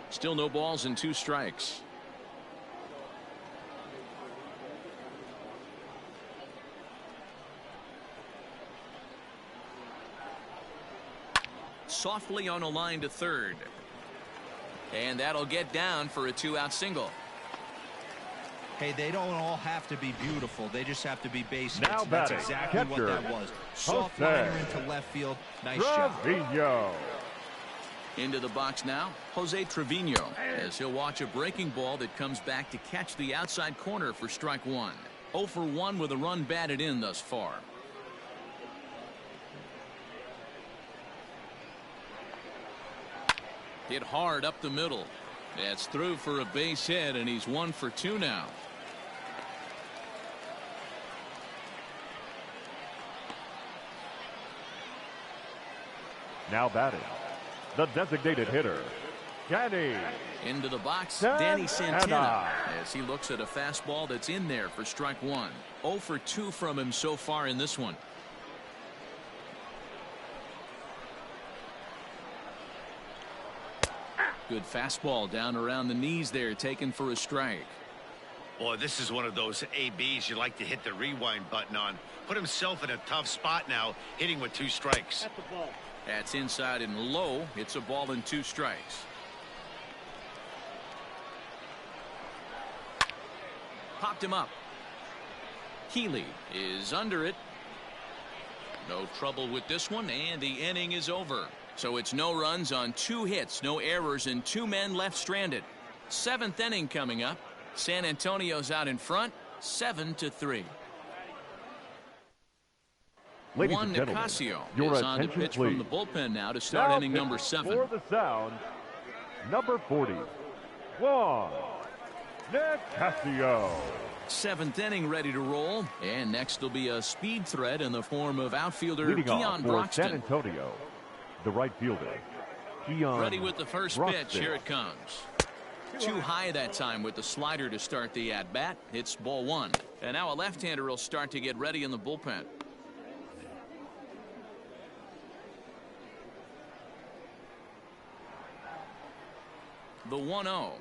Still no balls and 2 strikes. Softly on a line to third. And that'll get down for a 2-out single. Hey, they don't all have to be beautiful. They just have to be base hits. Now That's batting, exactly catcher, what that was. Soft Jose liner into left field. Nice job. Trevino. Into the box now, Jose Trevino, as he'll watch a breaking ball that comes back to catch the outside corner for strike 1. 0 for 1 with a run batted in thus far. Hit hard up the middle. That's through for a base hit, and he's 1 for 2 now. Now batting, the designated hitter, Danny. Into the box, Santana. Danny Santana, as he looks at a fastball that's in there for strike 1. 0 for 2 from him so far in this one. Good fastball down around the knees there, taken for a strike. Boy, this is one of those ABs you like to hit the rewind button on. Put himself in a tough spot now, hitting with 2 strikes. That's the ball. That's inside and low. It's a ball and 2 strikes. Popped him up. Healy is under it. No trouble with this one, and the inning is over. So it's no runs on 2 hits, no errors, and 2 men left stranded. 7th inning coming up. San Antonio's out in front, 7-3. Ladies Juan and gentlemen, Nicasio your is on to attention, pitch from the please. bullpen now to start Now inning number pitching 7. For the Sound, number 40, Juan Nicasio. 7th inning ready to roll, and next will be a speed threat in the form of outfielder Leading off Keon for San Broxton. Antonio, the right fielder, Keon Ready with the first Broxton. pitch. Here it comes. Too high that time with the slider to start the at-bat. It's ball 1. And now a left-hander will start to get ready in the bullpen. The 1-0.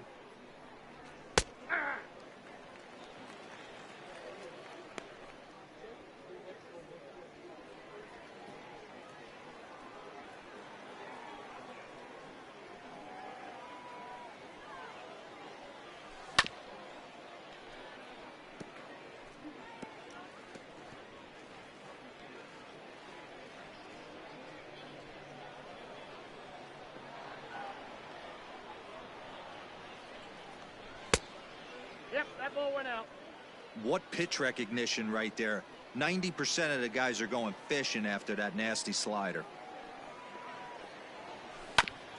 Yep, that ball went out. What pitch recognition right there. 90% of the guys are going fishing after that nasty slider.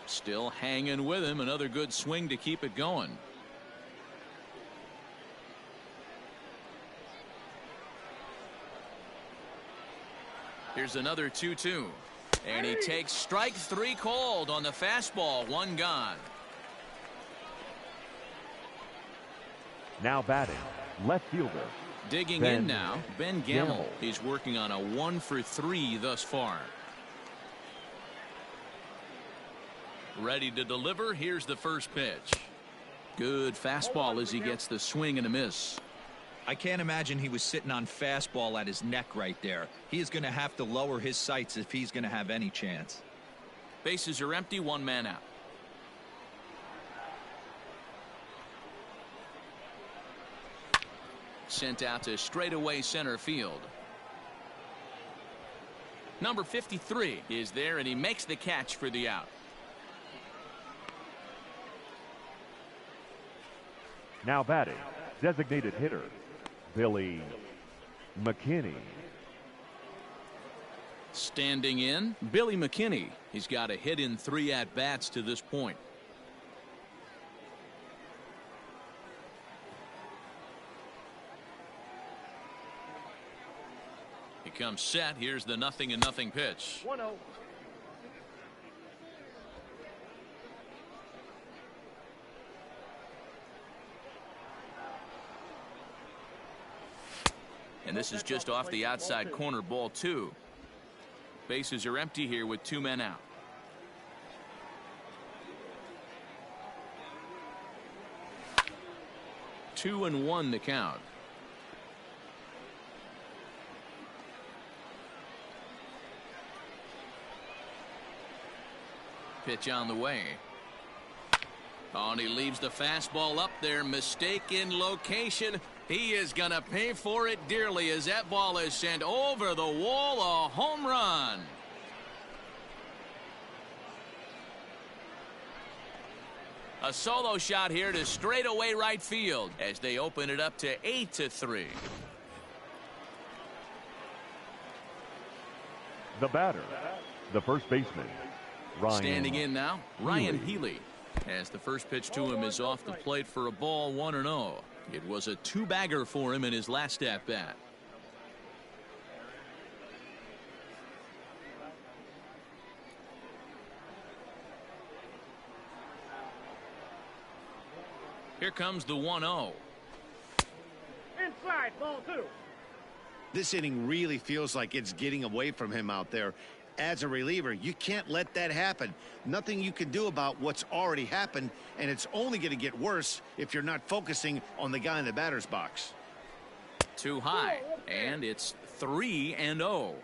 Still hanging with him. Another good swing to keep it going. Here's another 2-2. And he takes strike 3 called on the fastball. 1 gone. Now batting, left fielder, Digging Ben in now, Ben Gamble. Gamble. He's working on a 1 for 3 thus far. Ready to deliver. Here's the first pitch. Good fastball as he gets the swing and a miss. I can't imagine he was sitting on fastball at his neck right there. He is going to have to lower his sights if he's going to have any chance. Bases are empty. 1 man out. Sent out to straightaway center field. Number 53 is there, and he makes the catch for the out. now batting, designated hitter, Billy McKinney. Standing in, Billy McKinney. He's got a hit in 3 at-bats to this point. He comes set. Here's the 0-0 pitch. 1-0. And this is just off the outside corner, ball 2. Bases are empty here with 2 men out. Two and 1 the count. Pitch on the way. Oh, and he leaves the fastball up there. Mistaken location. He is going to pay for it dearly as that ball is sent over the wall. A home run. A solo shot here to straightaway right field as they open it up to 8-3. The batter, the first baseman, Ryan. Standing in now, Ryan Healy. As the first pitch to him is off the plate for a ball, 1-0. It was a 2-bagger for him in his last at-bat. Here comes the 1-0. Inside, ball 2. This inning really feels like it's getting away from him out there. As a reliever, you can't let that happen. Nothing you can do about what's already happened, and it's only going to get worse if you're not focusing on the guy in the batter's box. Too high, and it's 3-0.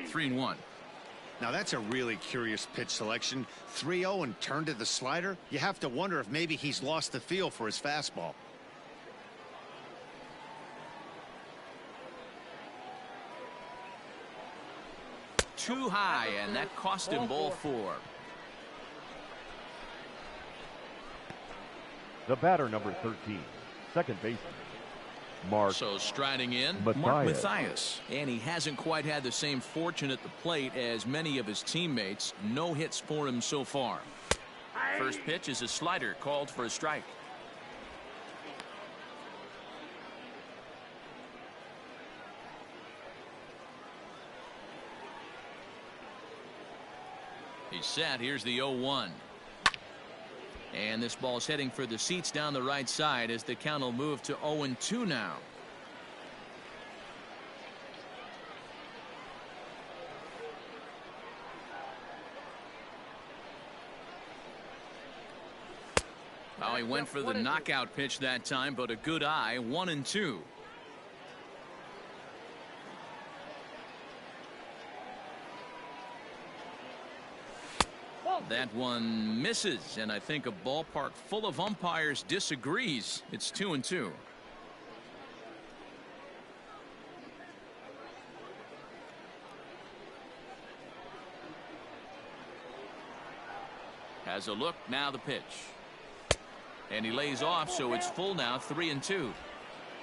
Three and 1. Now that's a really curious pitch selection. 3-0 and turned to the slider. You have to wonder if maybe he's lost the feel for his fastball. Too high, and that cost him ball 4. The batter, number 13, second baseman, Mark. So striding in, Mathias. Mark Mathias. And he hasn't quite had the same fortune at the plate as many of his teammates. No hits for him so far. First pitch is a slider called for a strike. He's set. Here's the 0-1. And this ball's heading for the seats down the right side as the count will move to 0-2 now. Oh, he went for the knockout pitch that time, but a good eye. 1-2. That one misses, and I think a ballpark full of umpires disagrees. It's 2-2. Has a look, now the pitch. And he lays off, so it's full now, 3-2.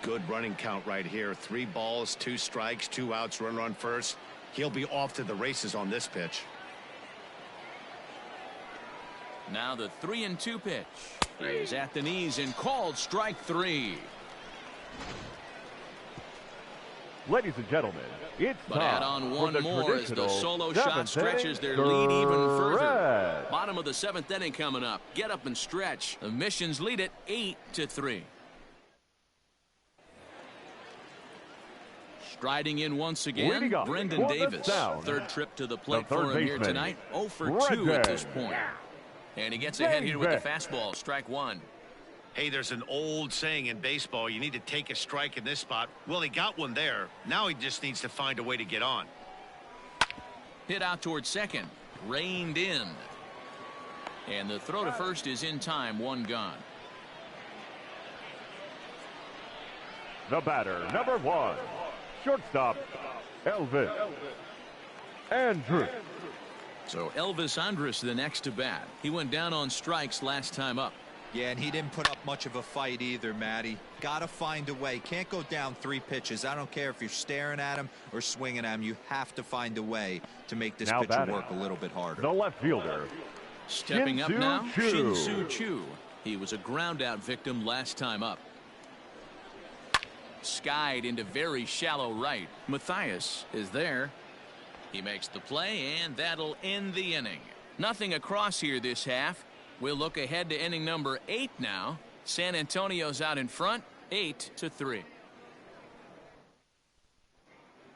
Good running count right here. 3 balls, 2 strikes, 2 outs, runner on first. He'll be off to the races on this pitch. Now the 3-2 pitch is at the knees and called strike 3. Ladies and gentlemen, it's But time add on for one the more as the traditional solo shot seventh stretches inning their lead even further. stretch. Bottom of the 7th inning coming up. Get up and stretch. The Missions lead it 8-3. Striding in once again, Brendan Davis. Third trip to the plate for him here tonight. 0 for 2 at this point. And he gets ahead here with the fastball. Strike 1. Hey, there's an old saying in baseball, you need to take a strike in this spot. Well, he got one there. Now he just needs to find a way to get on. Hit out towards second. Reined in. And the throw to first is in time. 1 gone. The batter, number 1, shortstop, Elvis Andrus. So Elvis Andrus the next to bat. He went down on strikes last time up. Yeah, and he didn't put up much of a fight either, Matty. Got to find a way. Can't go down 3 pitches. I don't care if you're staring at him or swinging at him. You have to find a way to make this pitcher work a little bit harder. The left fielder, Stepping up Shin-Soo now, Choo. Shin-Soo Choo. He was a ground-out victim last time up. Skied into very shallow right. Matthias is there. He makes the play, and that'll end the inning. Nothing across here this half. We'll look ahead to inning number 8 now. San Antonio's out in front, 8-3.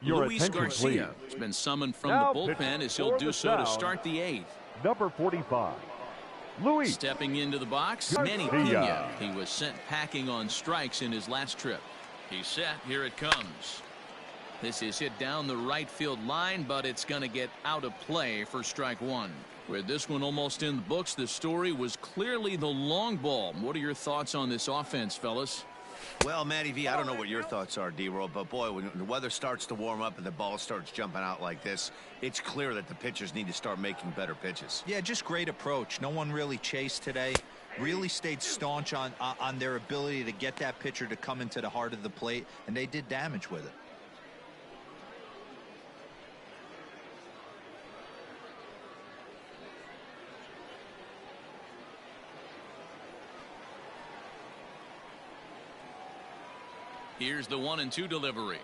Your Luis attention, Garcia please. has been summoned from Now the bullpen pitching as he'll for do the so to Sound, start the 8th. Number 45, Luis. Stepping into the box, Manny Garcia. Pena. He was sent packing on strikes in his last trip. He's set. Here it comes. This is hit down the right field line, but it's going to get out of play for strike 1. With this one almost in the books, the story was clearly the long ball. What are your thoughts on this offense, fellas? Well, Matty V, I don't know what your thoughts are, D-Roll, but boy, when the weather starts to warm up and the ball starts jumping out like this, it's clear that the pitchers need to start making better pitches. Yeah, just great approach. No one really chased today. Really stayed staunch on their ability to get that pitcher to come into the heart of the plate, and they did damage with it. Here's the 1-2 delivery.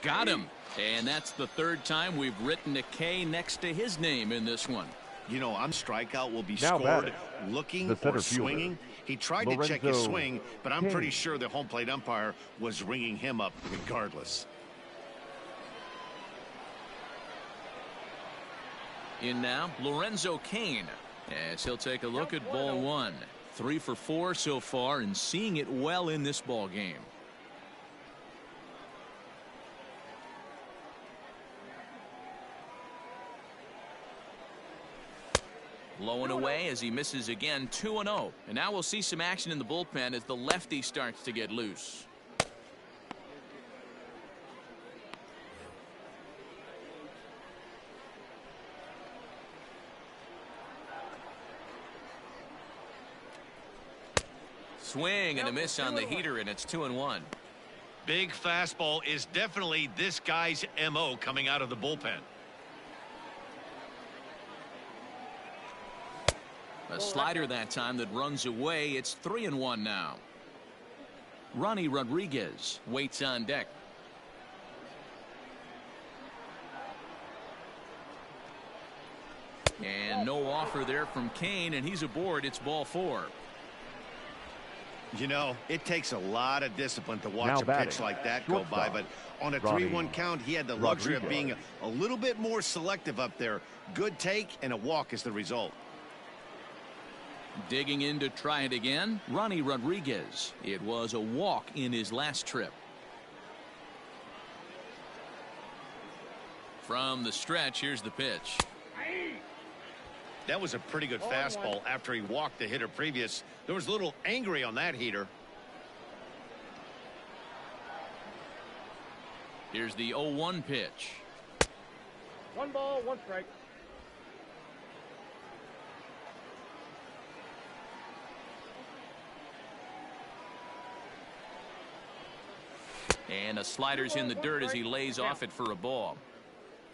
Got him. And that's the 3rd time we've written a K next to his name in this one. You know, I'm strikeout will be Now scored batting, looking the center or fielder, swinging. He tried to check his Lorenzo swing, but I'm King. pretty sure the home plate umpire was ringing him up regardless. In now, Lorenzo King, as he'll take a look at ball 1. 3 for 4 so far, and seeing it well in this ball game. Low and away as he misses again, 2-0. And now we'll see some action in the bullpen as the lefty starts to get loose. Swing and a miss on the heater, and it's 2-1. Big fastball is definitely this guy's MO coming out of the bullpen. A slider that time that runs away. It's 3-1 now. Ronnie Rodriguez waits on deck. And no offer there from Kane, and he's aboard. It's ball 4. You know, it takes a lot of discipline to watch Now a batting, pitch like that go by, shortstop, but on a Ronnie 3-1 count, he had the luxury of being Rodriguez. a little bit more selective up there. Good take and a walk is the result. Digging in to try it again, Ronnie Rodriguez. It was a walk in his last trip. From the stretch, here's the pitch. That was a pretty good fastball after he walked the hitter previous. There was a little angry on that heater. Here's the 0-1 pitch. 1 ball, 1 strike. And a slider's in the dirt as he lays off it for a ball.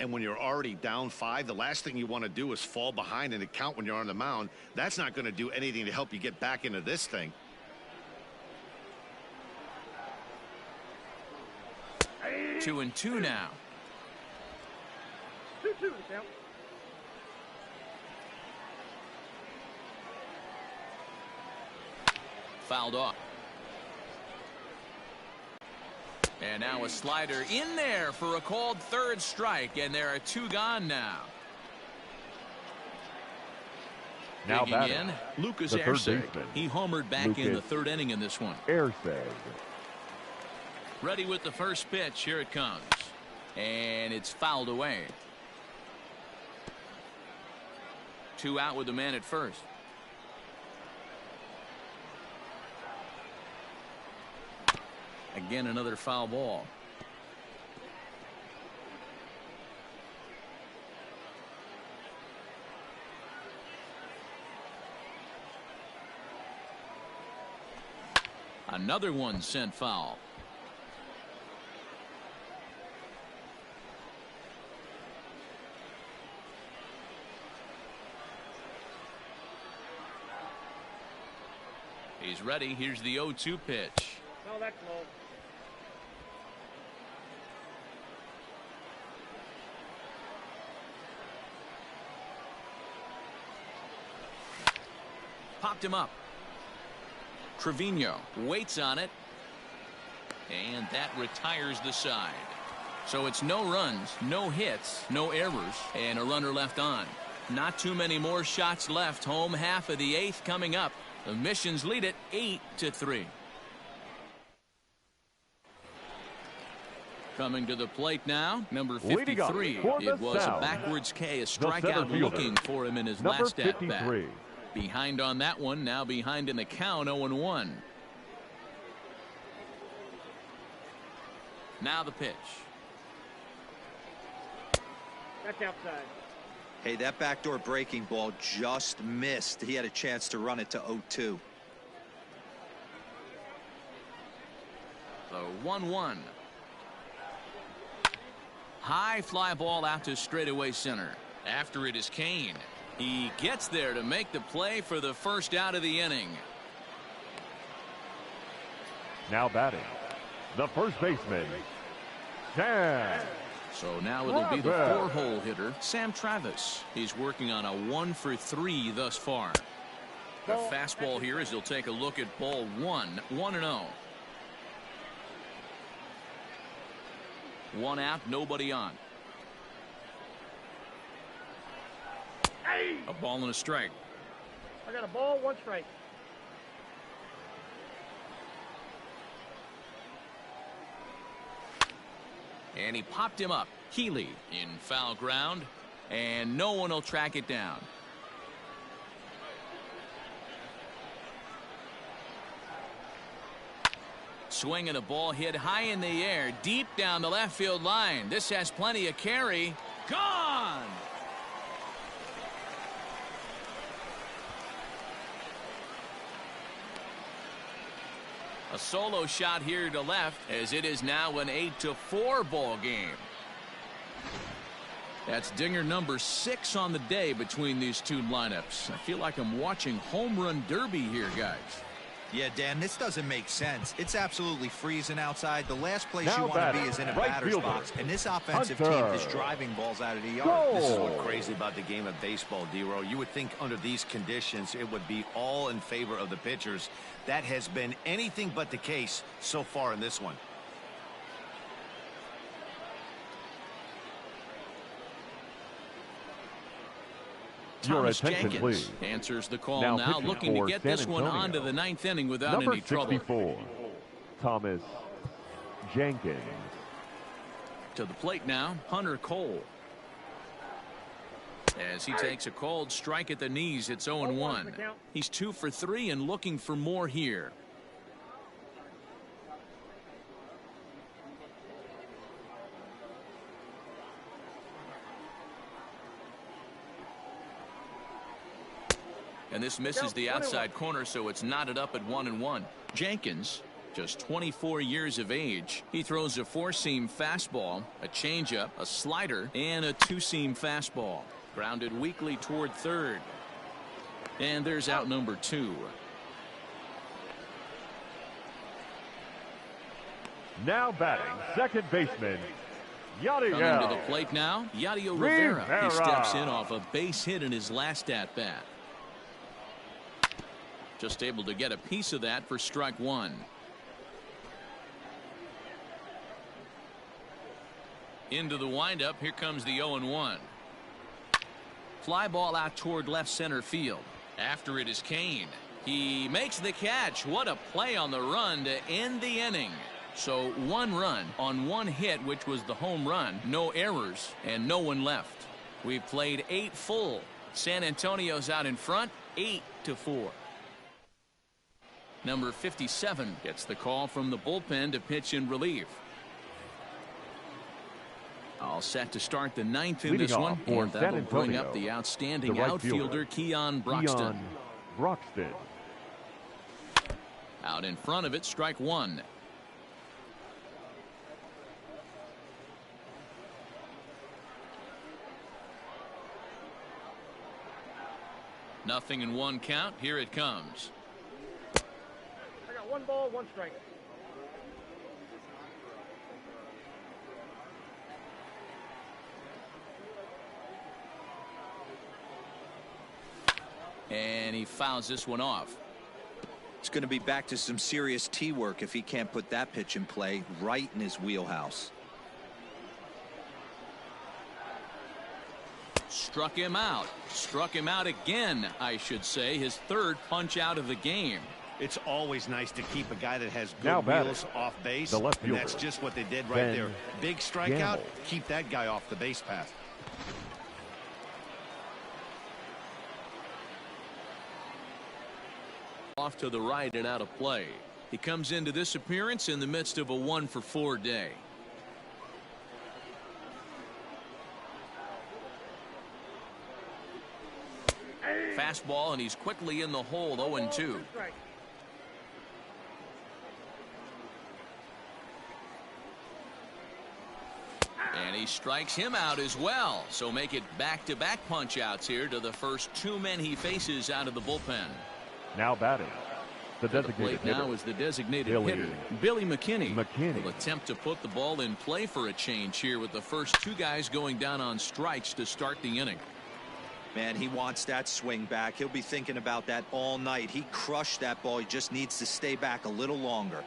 And when you're already down 5, the last thing you want to do is fall behind in the count when you're on the mound. That's not going to do anything to help you get back into this thing. Hey. 2-2 now. 2-2 the count. Fouled off. And now a slider in there for a called 3rd strike, and there are 2 gone now. Now Digging batting, in, Lucas the third Erceg. baseman, He homered back in the Lucas 3rd inning in this one. Erceg. Ready with the first pitch. Here it comes. And it's fouled away. 2 out with the man at first. Again, another foul ball. Another one sent foul. ready. Here's the 0-2 pitch. No, that's low. Popped him up. Trevino waits on it. And that retires the side. So it's no runs, no hits, no errors, and a runner left on. Not too many more shots left. Home half of the 8th coming up. The Missions lead it 8-3. Coming to the plate now, number 53. It was a backwards K, a strikeout looking for him in his last at-bat. Behind on that one, now behind in the count, 0-1. Now the pitch. That's outside. Hey, that backdoor breaking ball just missed. He had a chance to run it to 0-2. The 1-1. High fly ball out to straightaway center. After it is Kane. He gets there to make the play for the first out of the inning. Now batting, the first baseman, Sam. So now it'll be the 4-hole hitter, Sam Travis. He's working on a 1-for-3 thus far. The fastball here as he'll take a look at ball 1, 1-0. 1 out, nobody on. Hey! A ball and a strike. I got a ball, 1 strike. And he popped him up. Healy in foul ground. And no one will track it down. Swing and a ball hit high in the air, deep down the left field line. This has plenty of carry. Gone! A solo shot here to left as it is now an 8-4 ball game. That's dinger number 6 on the day between these two lineups. I feel like I'm watching home run derby here, guys. Yeah, Dan, this doesn't make sense. It's absolutely freezing outside. The last place you want to be is in a batter's box, and this offensive team is driving balls out of the yard. This is what's crazy about the game of baseball, D-Row. You would think under these conditions it would be all in favor of the pitchers. That has been anything but the case so far in this one. Thomas Jenkins answers the call now looking to get this one onto the 9th inning without any trouble. Number 64, Thomas Jenkins. To the plate now, Hunter Cole. As he takes a cold strike at the knees, it's 0-1. He's 2 for 3 and looking for more here. And this misses the outside corner, so it's knotted up at 1-1. Jenkins, just 24 years of age. He throws a 4-seam fastball, a changeup, a slider, and a 2-seam fastball. Grounded weakly toward third. And there's out number 2. Now batting, second baseman, Yadiel. Coming to the plate now, Yadiel Rivera. He steps in off a base hit in his last at-bat. Just able to get a piece of that for strike 1. Into the windup. Here comes the 0-1. Fly ball out toward left center field. After it is Kane. He makes the catch. What a play on the run to end the inning. So 1 run on 1 hit, which was the home run. No errors and no one left. We've played 8 full. San Antonio's out in front 8-4. Number 57 gets the call from the bullpen to pitch in relief. All set to start the 9th in this one, and that'll bring up the outstanding outfielder Keon Broxton. Out in front of it, strike 1. Nothing in 1 count. Here it comes. 1 ball, 1 strike. And he fouls this one off. It's going to be back to some serious tee work if he can't put that pitch in play right in his wheelhouse. Struck him out. Struck him out again, I should say. His 3rd punch out of the game. It's always nice to keep a guy that has Now good batting, wheels off base. the left And fielder, that's just what they did right Ben there. Big strikeout. Gamble. Keep that guy off the base path. Off to the right and out of play. He comes into this appearance in the midst of a 1-for-4 day. Fastball, and he's quickly in the hole. 0-2. And he strikes him out as well. So make it back-to-back punch-outs here to the first 2 men he faces out of the bullpen. Now batting, the The designated plate now hitter, is the designated Billy hitter, Billy McKinney. McKinney. Will attempt to put the ball in play for a change here with the first 2 guys going down on strikes to start the inning. Man, he wants that swing back. He'll be thinking about that all night. He crushed that ball. He just needs to stay back a little longer.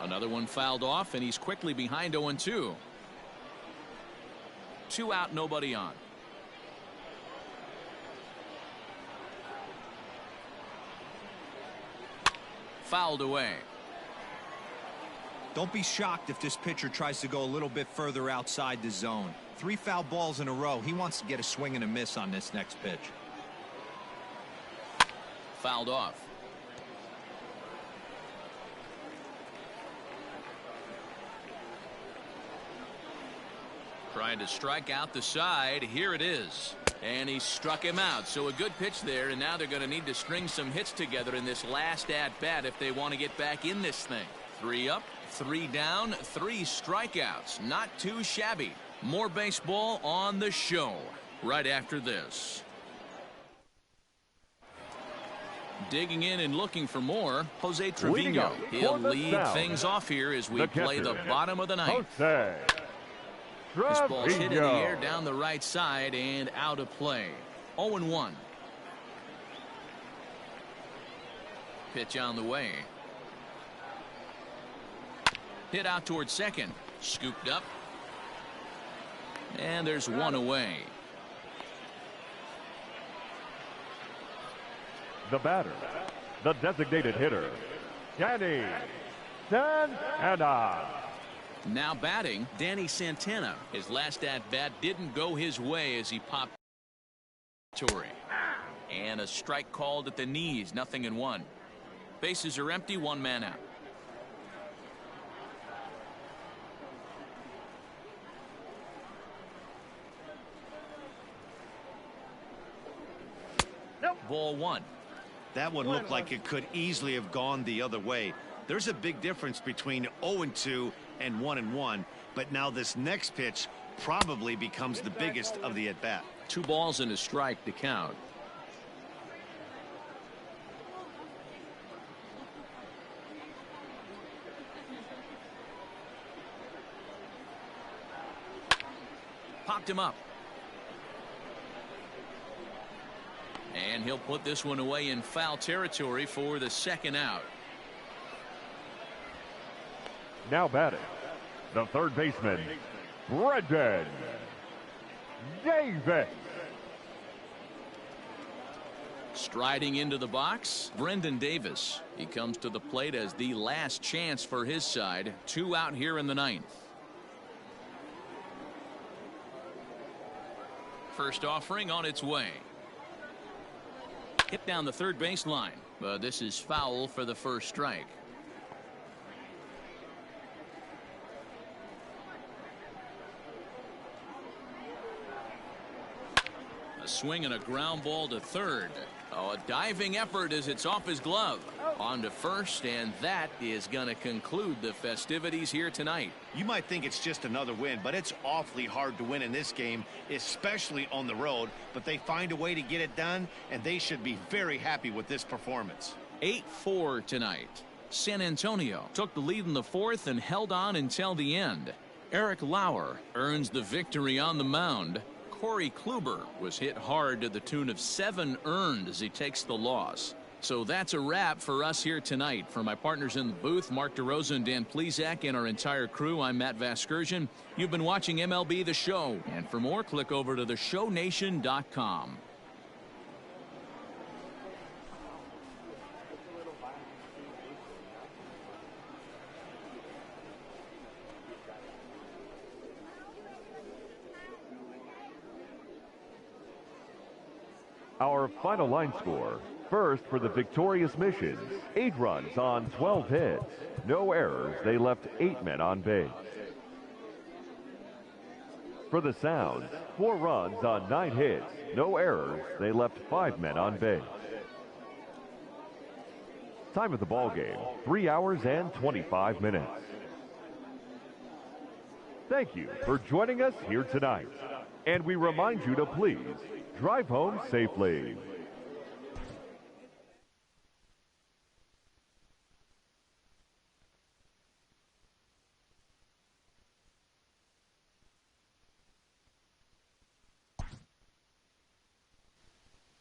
Another one fouled off, and he's quickly behind 0-2. 2 out, nobody on. Fouled away. Don't be shocked if this pitcher tries to go a little bit further outside the zone. 3 foul balls in a row. He wants to get a swing and a miss on this next pitch. Fouled off. Trying to strike out the side. Here it is. And he struck him out. So a good pitch there, and now they're going to need to string some hits together in this last at-bat if they want to get back in this thing. 3 up, 3 down, 3 strikeouts. Not too shabby. More baseball on the show right after this. Digging in and looking for more, Jose Trevino. He'll lead things off here as we play the bottom of the ninth. Jose This ball's hit in the Trevino. air down the right side and out of play. 0-1. Pitch on the way. Hit out towards second. Scooped up. And there's 1 away. The batter, the designated hitter, Danny Santana. Now batting, Danny Santana. His last at-bat didn't go his way as he popped. And a strike called at the knees. 0-1. Bases are empty. 1 man out. Nope. Ball 1. That one looked like it could easily have gone the other way. There's a big difference between 0-2 and 1-1, but now this next pitch probably becomes the biggest of the at-bat. 2 balls and a strike to count. Popped him up. And he'll put this one away in foul territory for the 2nd out. Now batting, the 3rd baseman, Brendan Davis. Striding into the box, Brendan Davis. He comes to the plate as the last chance for his side. 2 out here in the 9th. First offering on its way. Hit down the 3rd baseline, but this is foul for the first strike. A swing and a ground ball to 3rd. Oh, a diving effort as it's off his glove. On to 1st, and that is going to conclude the festivities here tonight. You might think it's just another win, but it's awfully hard to win in this game, especially on the road. But they find a way to get it done, and they should be very happy with this performance. 8-4 tonight. San Antonio took the lead in the fourth and held on until the end. Eric Lauer earns the victory on the mound. Corey Kluber was hit hard to the tune of 7 earned as he takes the loss. So that's a wrap for us here tonight. For my partners in the booth, Mark DeRosa and Dan Plesac, and our entire crew, I'm Matt Vasgersian. You've been watching MLB The Show. And for more, click over to theshownation.com. Our final line score. First for the victorious Missions, 8 runs on 12 hits. No errors, they left 8 men on base. For the Sounds, 4 runs on 9 hits. No errors, they left 5 men on base. Time of the ball game, 3 hours and 25 minutes. Thank you for joining us here tonight. And we remind you to please drive home safely.